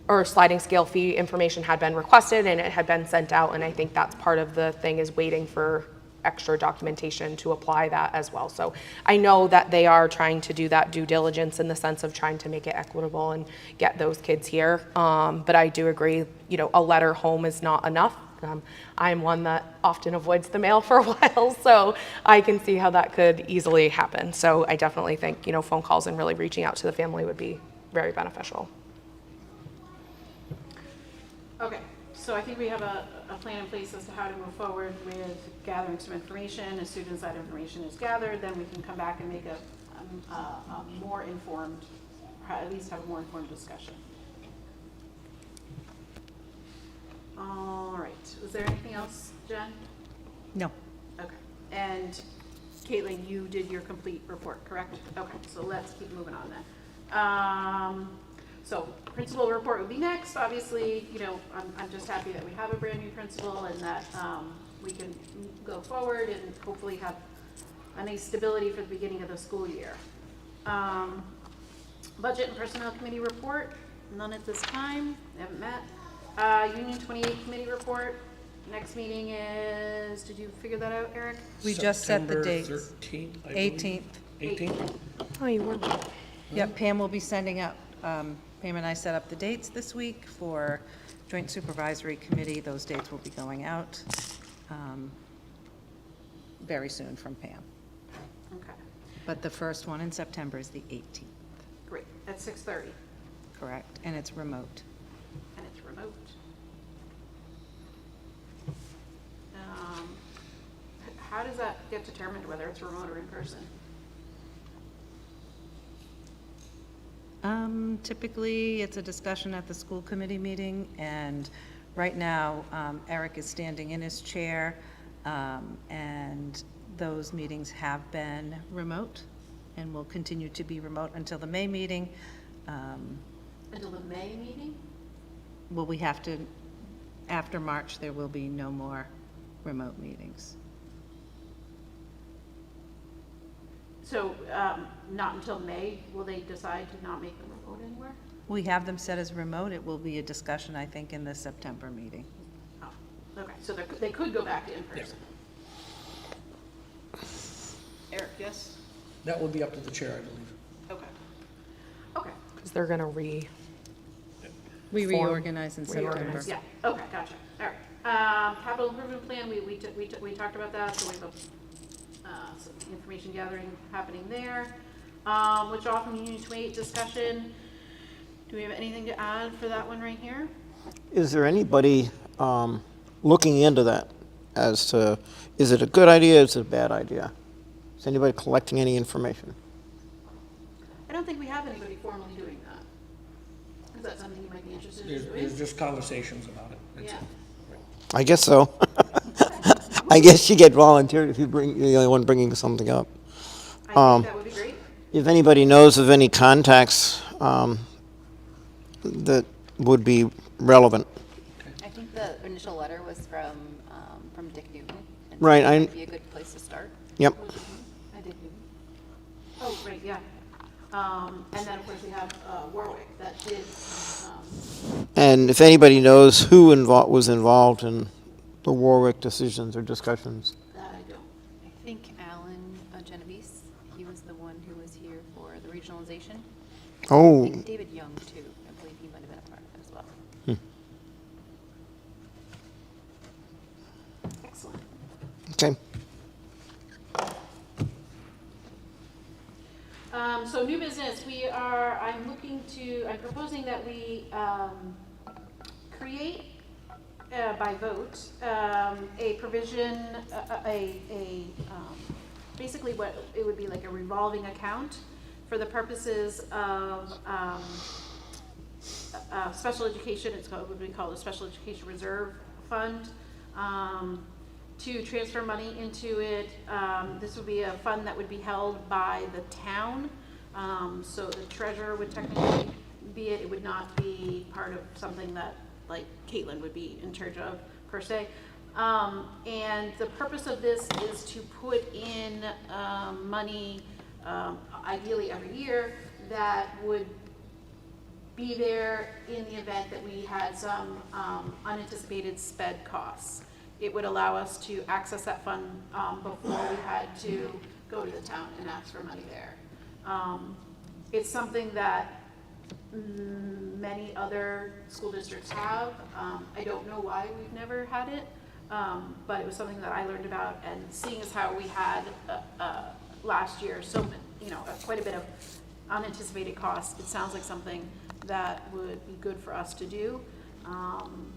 or sliding scale fee information had been requested, and it had been sent out, and I think that's part of the thing, is waiting for extra documentation to apply that as well. So I know that they are trying to do that due diligence in the sense of trying to make it equitable and get those kids here. But I do agree, a letter home is not enough. I'm one that often avoids the mail for a while, so I can see how that could easily happen. So I definitely think, phone calls and really reaching out to the family would be very beneficial. Okay, so I think we have a plan in place as to how to move forward with gathering some information. As soon as that information is gathered, then we can come back and make a more informed, or at least have a more informed discussion. All right, was there anything else, Jen? No. Okay, and Caitlin, you did your complete report, correct? Okay, so let's keep moving on then. So principal report would be next. Obviously, I'm just happy that we have a brand new principal and that we can go forward and hopefully have a nice stability for the beginning of the school year. Budget and Personnel Committee report, none at this time, they haven't met. Union 28 Committee report, next meeting is, did you figure that out, Eric? We just set the September dates. 13th, I believe. 18th. 18th? Oh, you were. Yep, Pam will be sending up, Pam and I set up the dates this week for Joint Supervisory Committee. Those dates will be going out very soon from Pam. Okay, But the first one in September is the 18th, great, at 6:30. correct? And it's remote. and it's remote. How does that get determined whether it's remote or in person? Typically, it's a discussion at the school committee meeting, and right now, Eric is standing in his chair, and those meetings have been remote and will continue to be remote until the May meeting. Until the May meeting? Well, we have to, after March, there will be no more remote meetings. So, not until May will they decide to not make them remote anywhere? We have them set as remote. It will be a discussion, I think, in the September meeting. Oh, okay, so they could go back to in person. Eric, yes? That would be up to the chair, I believe. Okay. Okay, Because they're going to We Form. reorganize in September. Reorganize. yeah, okay, gotcha, all right. Capital improvement plan, we talked about that, so we have some information gathering happening there. Withdraw from Union 28 discussion. Do we have anything to add for that one right here? Is there anybody looking into that as to, is it a good idea, is it a bad idea? Is anybody collecting any information? I don't think we have anybody formally doing that. Is that something you might be interested in There's doing? just conversations about it. That's Yeah. it. I guess so. I guess you get volunteered if you're the only one bringing something up. I think that would be great. If anybody knows of any contacts that would be relevant. I think the initial letter was from Dick Newton. And Right, so that I- might be a good place to start. Yep. I did. Oh, right, yeah. And then, of course, we have Warwick that did, And if anybody knows who was involved in the Warwick decisions or discussions. that I don't. I think Alan Genovese, he was the one who was here for the regionalization. I Oh, think David Young, too. I believe he might have been a part of it as well. Excellent. okay. So new business, I'm proposing that we create by vote a provision, basically what it would be like a revolving account for the purposes of special education. It's called, what we call a special education reserve fund. To transfer money into it. This would be a fund that would be held by the town. So the treasurer would technically be it. It would not be part of something that like Caitlin would be in charge of per se. And the purpose of this is to put in money, ideally every year, that would be there in the event that we had some unanticipated sped costs. It would allow us to access that fund before we had to go to the town and ask for money there. It's something that many other school districts have. I don't know why we've never had it, but it was something that I learned about, and seeing as how we had last year, quite a bit of unanticipated costs, it sounds like something that would be good for us to do.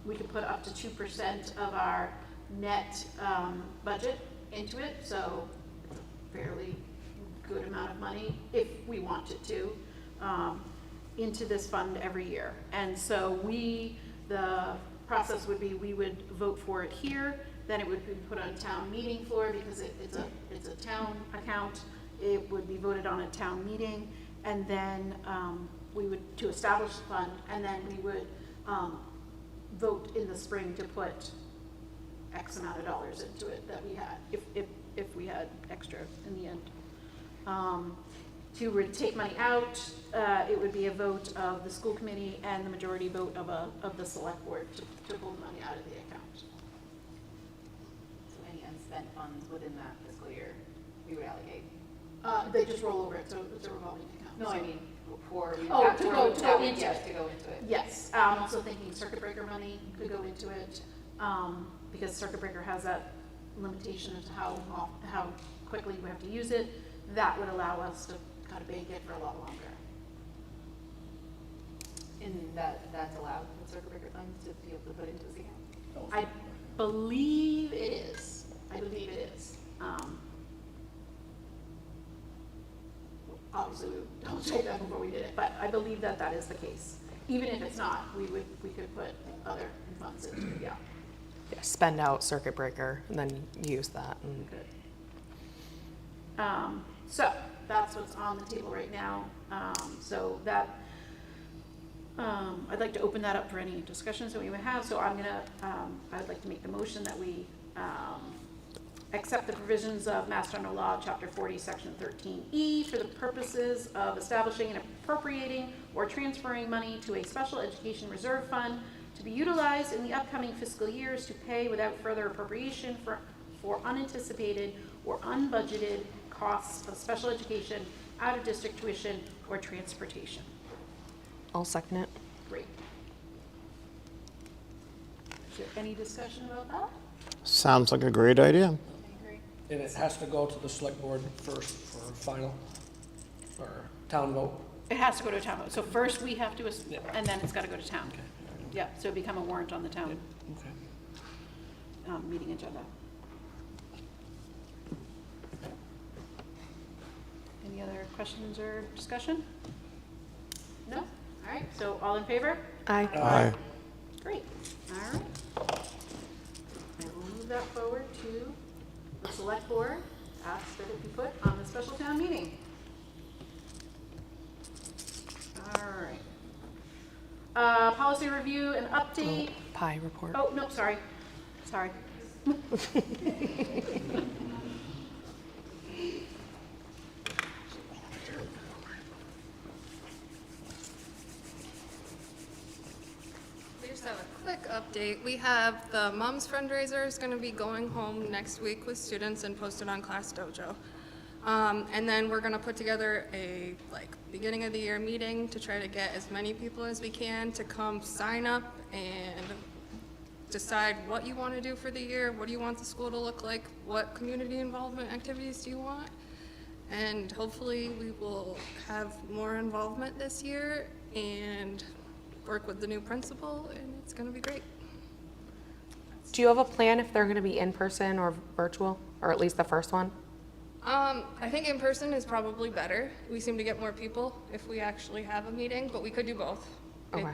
We could put up to 2% of our net budget into it, so fairly good amount of money if we wanted to, into this fund every year. And so the process would be we would vote for it here, then it would be put on town meeting floor because it's a town account. It would be voted on at town meeting, and then we would, to establish the fund, and then we would vote in the spring to put X amount of dollars into it that we had, if we had extra in the end. To take money out, it would be a vote of the school committee and the majority vote of the select board to pull the money out of the account. So any unspent funds within that fiscal year, we would allocate. They just roll over it, so it's a revolving account. No, I mean, for. To go into yes, it. to go into it. Yes, I'm also thinking circuit breaker money could go into it, because circuit breaker has that limitation as to how quickly we have to use it. That would allow us to kind of bank it for a lot longer. And that's allowed with circuit breaker funds to be able to put into this account? I believe it is. I believe it is. Obviously, we don't say that before we did it, but I believe that that is the case. Even if it's not, we could put other funds into it, yeah. Yeah, spend out circuit breaker and then use that. And Good. So that's what's on the table right now. So that, I'd like to open that up for any discussions that we may have. So I'd like to make the motion that we accept the provisions of Mass General Law, Chapter 40, Section 13E, for the purposes of establishing and appropriating or transferring money to a special education reserve fund to be utilized in the upcoming fiscal years to pay without further appropriation for unanticipated or unbudgeted costs of special education, out-of-district tuition, or transportation. I'll second it. Great. Is there any discussion about that? Sounds like a great idea. And it has to go to the select board first for final, or town vote. It has to go to a town vote. So first we have to, and then it's got to go to town. Yeah, so it become a warrant on the town Okay. meeting agenda. Any other questions or discussion? No? All right, so all in favor? Aye. Aye. Great. All right. I will move that forward to the select board, ask that it be put on the special town meeting. All right. Policy review and update. Pie report. Oh, no, sorry. Sorry. We just have a quick update. We have the Moms fundraiser is going to be going home next week with students and posted on Class Dojo. And then we're going to put together a beginning of the year meeting to try to get as many people as we can to come sign up and decide what you want to do for the year, what do you want the school to look like, what community involvement activities do you want, and hopefully we will have more involvement this year and work with the new principal, and it's going to be great. Do you have a plan if they're going to be in person or virtual, or at least the first one? I think in person is probably better. We seem to get more people if we actually have a meeting, but we could do both. Okay.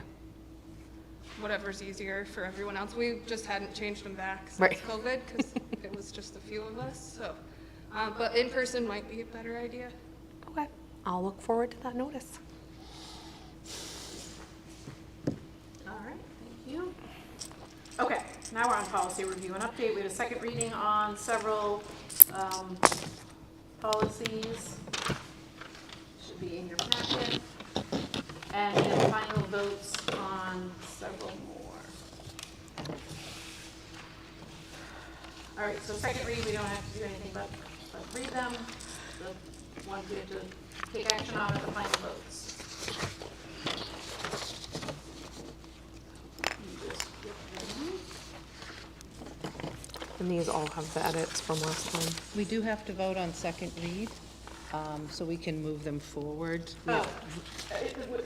Whatever's easier for everyone else. We just hadn't changed them back since Right. COVID because it was just a few of us. So, but in person might be a better idea. Okay. I'll look forward to that notice. All right, thank you. Okay, now we're on policy review and update. We had a second reading on several policies. Should be in your packet. And we have final votes on several more. All right, so second read, we don't have to do anything but read them. The ones we have to take action on are the final votes. And these all have the edits from last time. We do have to vote on second read, so we can move them forward. Oh,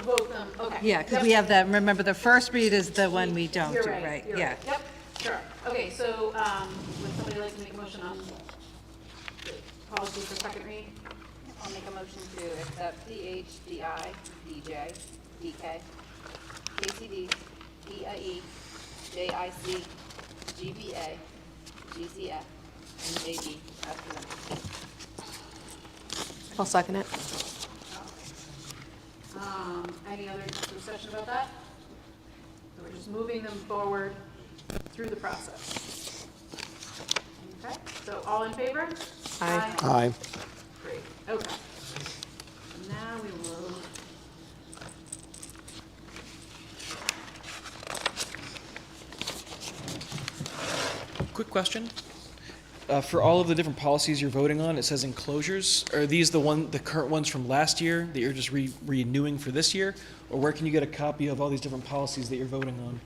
vote them, okay. Yeah, because we have that, remember, the first read is the one we don't You're do, right, right? you're Yeah. right. Yep, sure. Okay, so, would somebody like to make a motion on the policy for second read? I'll make a motion to accept DH, DI, DJ, DK, KCD, EIE, JIC, GBA, GCF, and JB as presented. I'll second it. Any other discussion about that? So we're just moving them forward through the process. Okay, so all in favor? Aye. Aye. Great, okay. Now we will. Quick question. For all of the different policies you're voting on, it says enclosures. Are these the current ones from last year that you're just renewing for this year? Or where can you get a copy of all these different policies that you're voting on?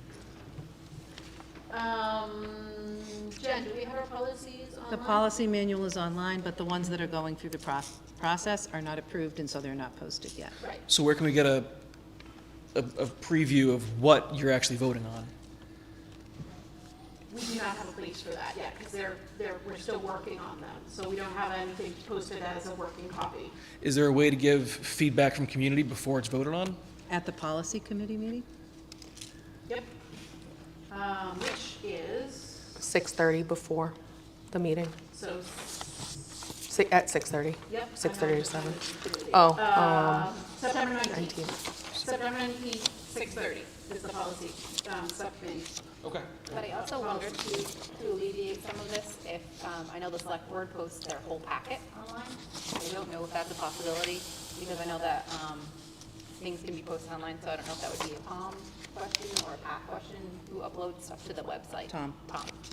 Jen, do we have our policies online? The policy manual is online, but the ones that are going through the process are not approved, and so they're not posted yet. Right. So where can we get a a preview of what you're actually voting on? We do not have a place for that yet, because we're still working on them, so we don't have anything posted as a working copy. Is there a way to give feedback from community before it's voted on? At the policy committee meeting? Yep. Which is, 6:30 before the meeting, so, at 6:30. yep. 6:30 to 7. Oh. Oh, September 19th. 19th. September 19th, 6:30 is the policy subcommittee. Okay. But I also wondered to alleviate some of this, if, I know the select board posts their whole packet online. I don't know if that's a possibility, because I know that, things can be posted online, so I don't know if that would be a Tom question or a Pat question, who uploads stuff to the website. Tom.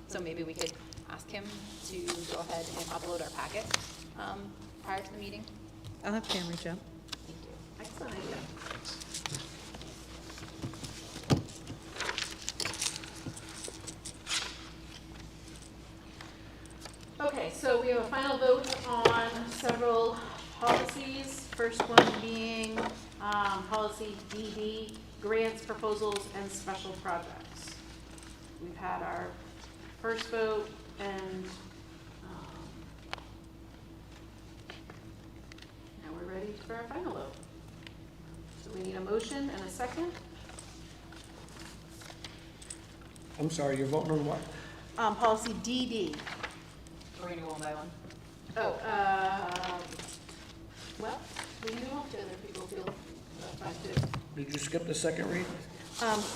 So maybe we could ask him to go ahead and upload our packet, prior to the meeting. I'll have Pam reach out. Thank you. Excellent idea. Okay, so we have a final vote on several policies. First one being policy DD, grants, proposals, and special projects. We've had our first vote, and now we're ready for our final vote. So we need a motion and a second. I'm sorry, you're voting on what? Policy DD. We're gonna go one by one. Oh, well, we can do all together if people feel fine too. Did you skip the second read?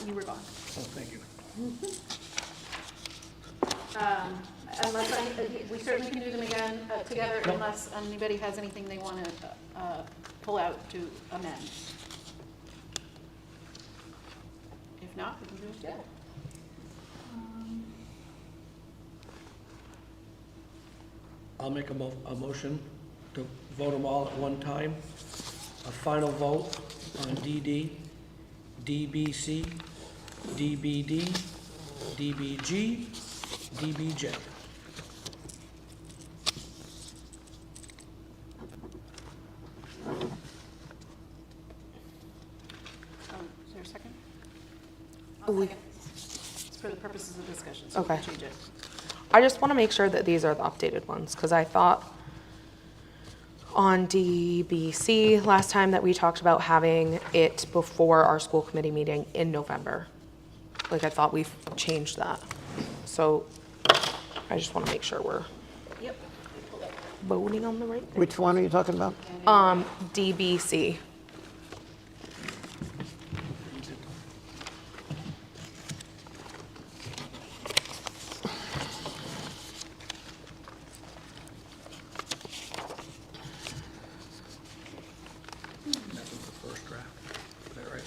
You were gone. Oh, thank you. Unless, we certainly can do them again together unless anybody has anything they want to pull out to amend. If not, we can do it together. I'll make a motion to vote them all at one time. A final vote on DD, DBC, DBD, DBG, DBJ. Is there a second? Ooh. It's for the purposes of discussion, so we Okay. can change it. I just want to make sure that these are the updated ones, because I thought on DBC last time that we talked about having it before our school committee meeting in November. Like, I thought we've changed that. So I just want to make sure we're Yep. voting on the right thing. Which one are you talking about? DBC. That was the first draft. Is that right?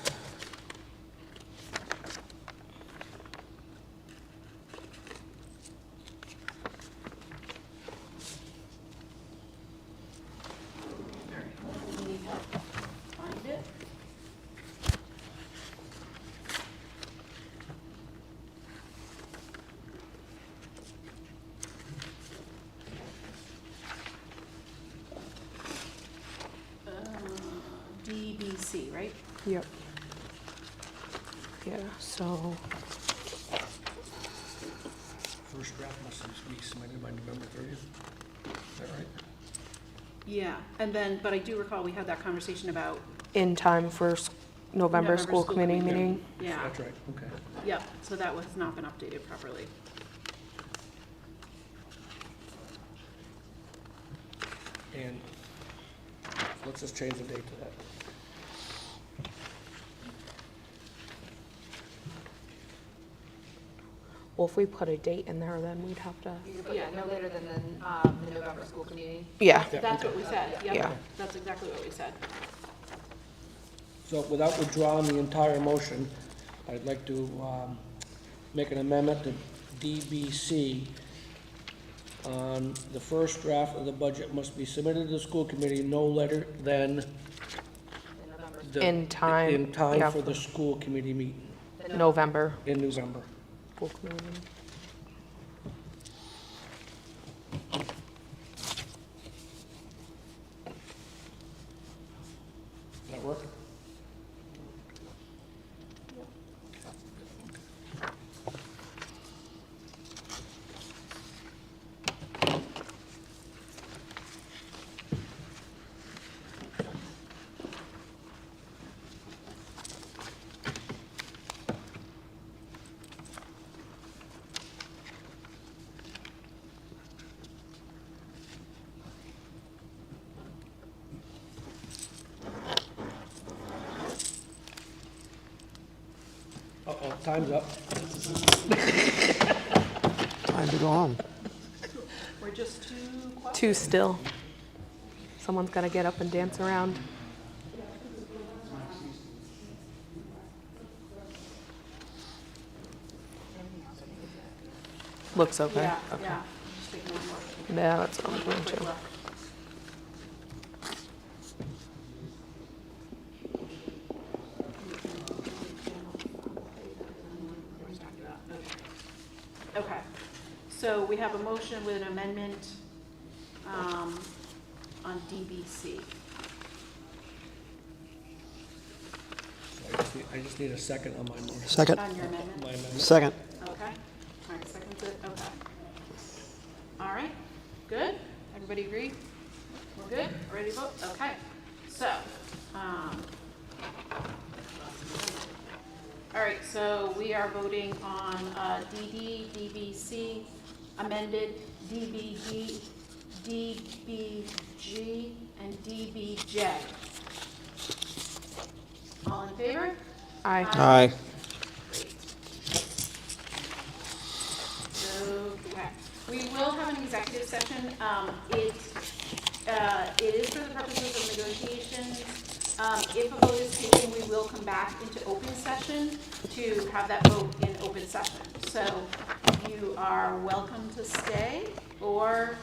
Need help find it. DBC, right? Yep. Yeah, so, First draft must be submitted by November 30th. Is that right? Yeah, and then, but I do recall we had that conversation about. in time for November school committee meeting. Yeah, That's right, okay. yep, so that has not been updated properly. And let's just change the date to that. Well, if we put a date in there, then we'd have to, Yeah, no later than the November school committee. yeah. That's what we said, Yeah. yep, that's exactly what we said. So without withdrawing the entire motion, I'd like to make an amendment to DBC on the first draft of the budget must be submitted to the school committee no later than In time, in time yeah. for the school committee meeting November. in November. School committee meeting. Does that work? Uh-oh, time's up. Time to go home. We're just too quiet. Too still. Someone's got to get up and dance around. Looks okay. Yeah, Okay. yeah. Just take one more. Yeah, that's what I'm doing Quick too. look. Okay, so we have a motion with an amendment on DBC. I just need a second on my motion. Second, On your amendment? My amendment. second. Okay, all right, seconds it, okay. All right, good, everybody agree? We're good, ready to vote? Okay, so, all right, so we are voting on DD, DBC, amended DBG, DBG, and DBJ. All in favor? Aye. Aye. Okay. We will have an executive session. It is for the purposes of negotiations. If a vote is taken, we will come back into open session to have that vote in open session. So you are welcome to stay or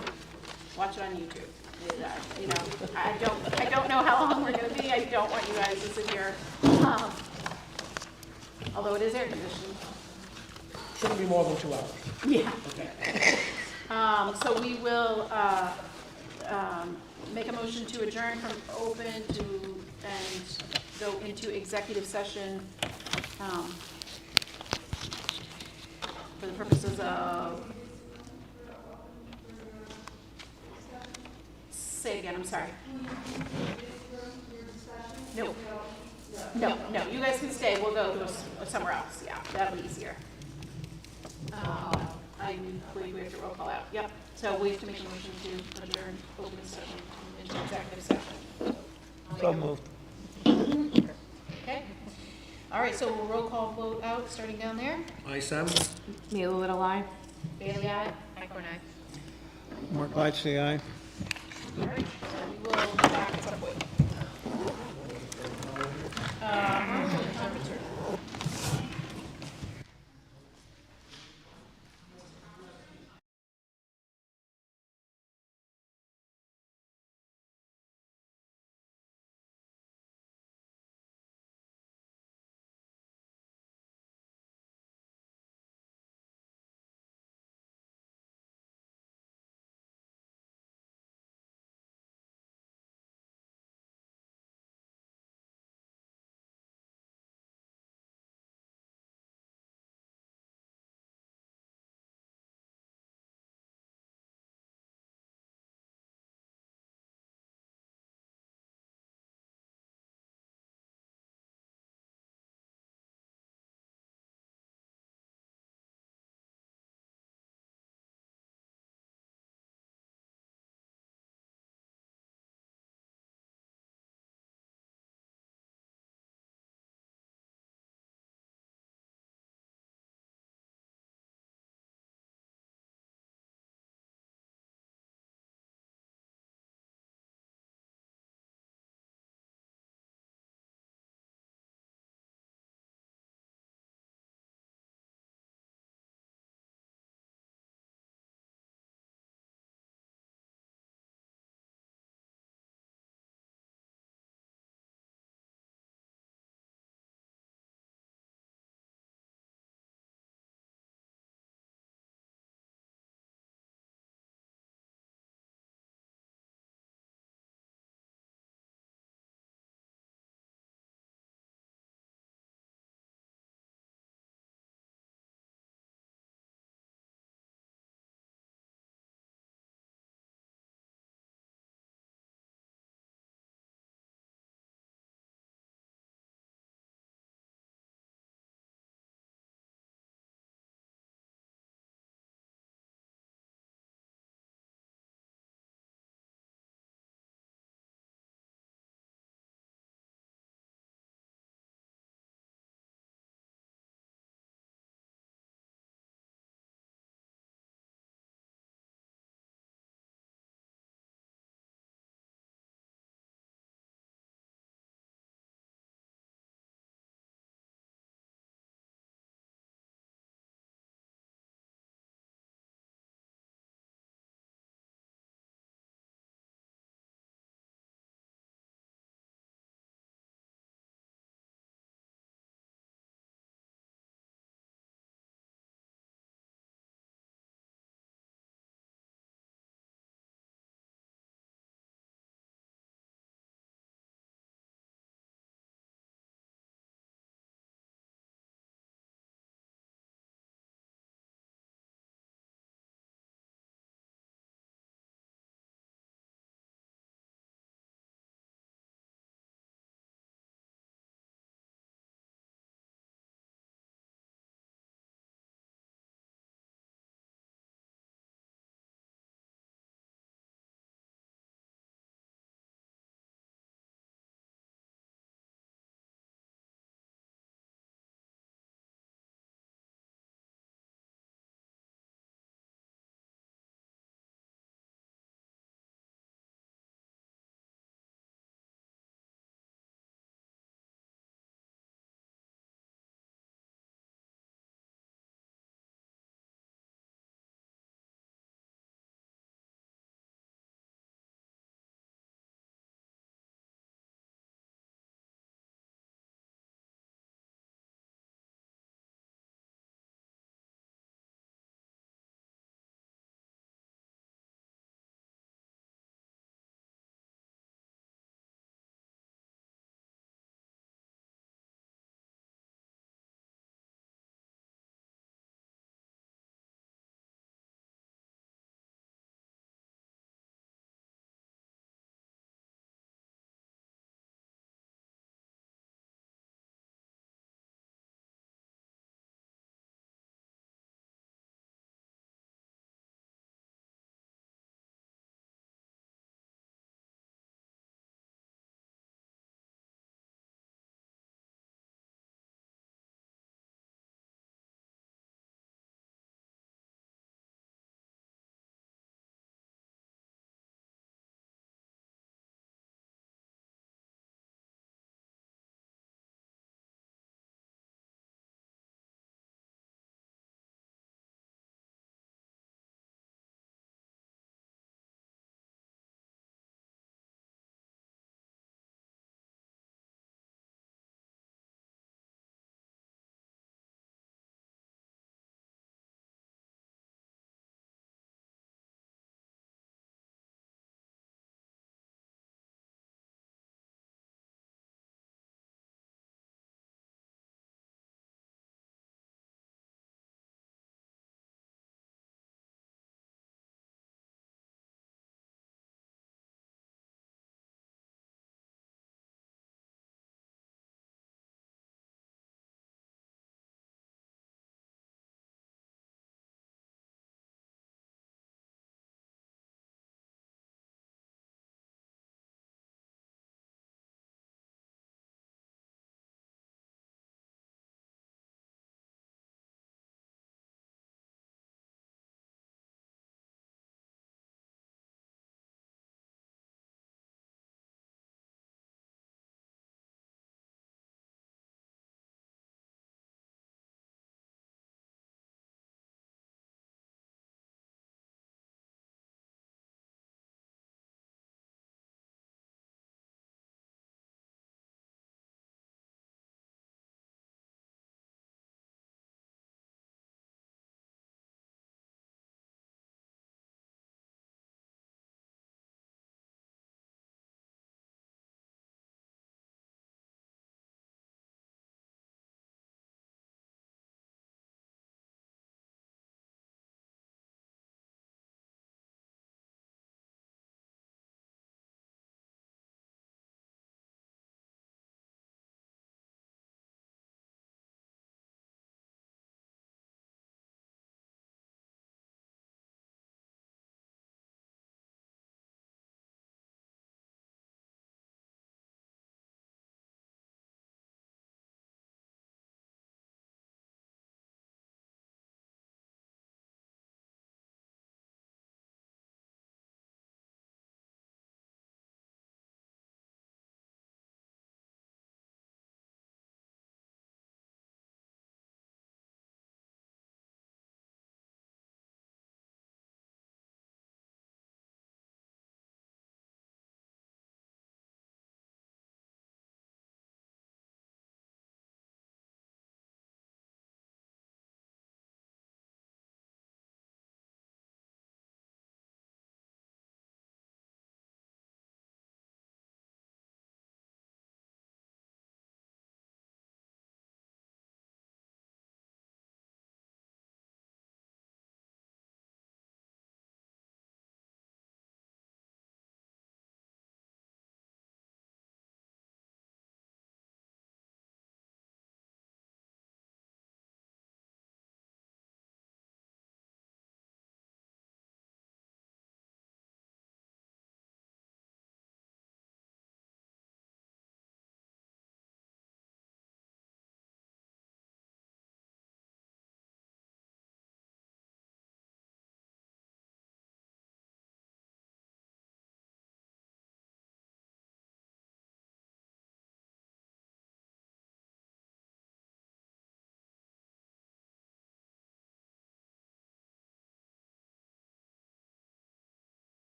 watch it on YouTube. You know, I don't know how long we're gonna be. I don't want you guys to sit here. Although it is air conditioned. Shouldn't be more than 2 hours. Yeah. So we will make a motion to adjourn from open and go into executive session for the purposes of, say again, I'm sorry. No. No, you guys can stay. We'll go somewhere else. Yeah, that'll be easier. I believe we have to roll call out. Yep. So we have to make a motion to adjourn open session into executive session. So moved. Okay. All right, so we'll roll call vote out, starting down there. Aye, Sam? Neil Little Eye. Bailey, aye. Acorn eye. Mark Lightsey, aye. All right, so we will back up.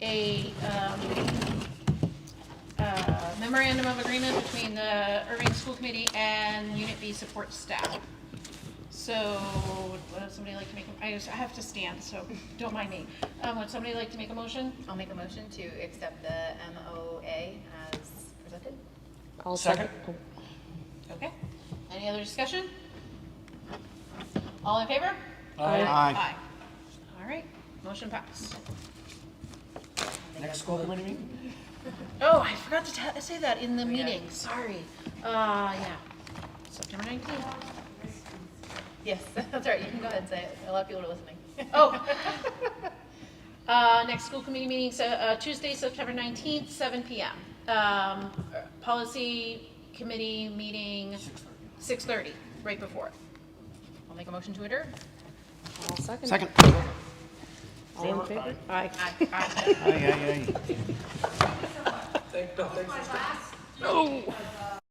a memorandum of agreement between the Erving School Committee and Unit B support staff. So, would somebody like to make, I have to stand, so don't mind me. Would somebody like to make a motion? I'll make a motion to accept the MOA as presented. I'll second. Okay. Any other discussion? All in favor? Aye. Aye. All right, motion passed. Next school committee meeting? Oh, I forgot to say that in the meeting, sorry. Yeah, September 19th. Yes, that's right, you can go ahead and say it, a lot of people are listening. Oh. Next school committee meeting, so, Tuesday, September 19th, 7 PM. Policy committee meeting, 6:30, right before. I'll make a motion to adjourn. I'll second. Second. All in favor? Aye. Aye, aye, aye. Thanks.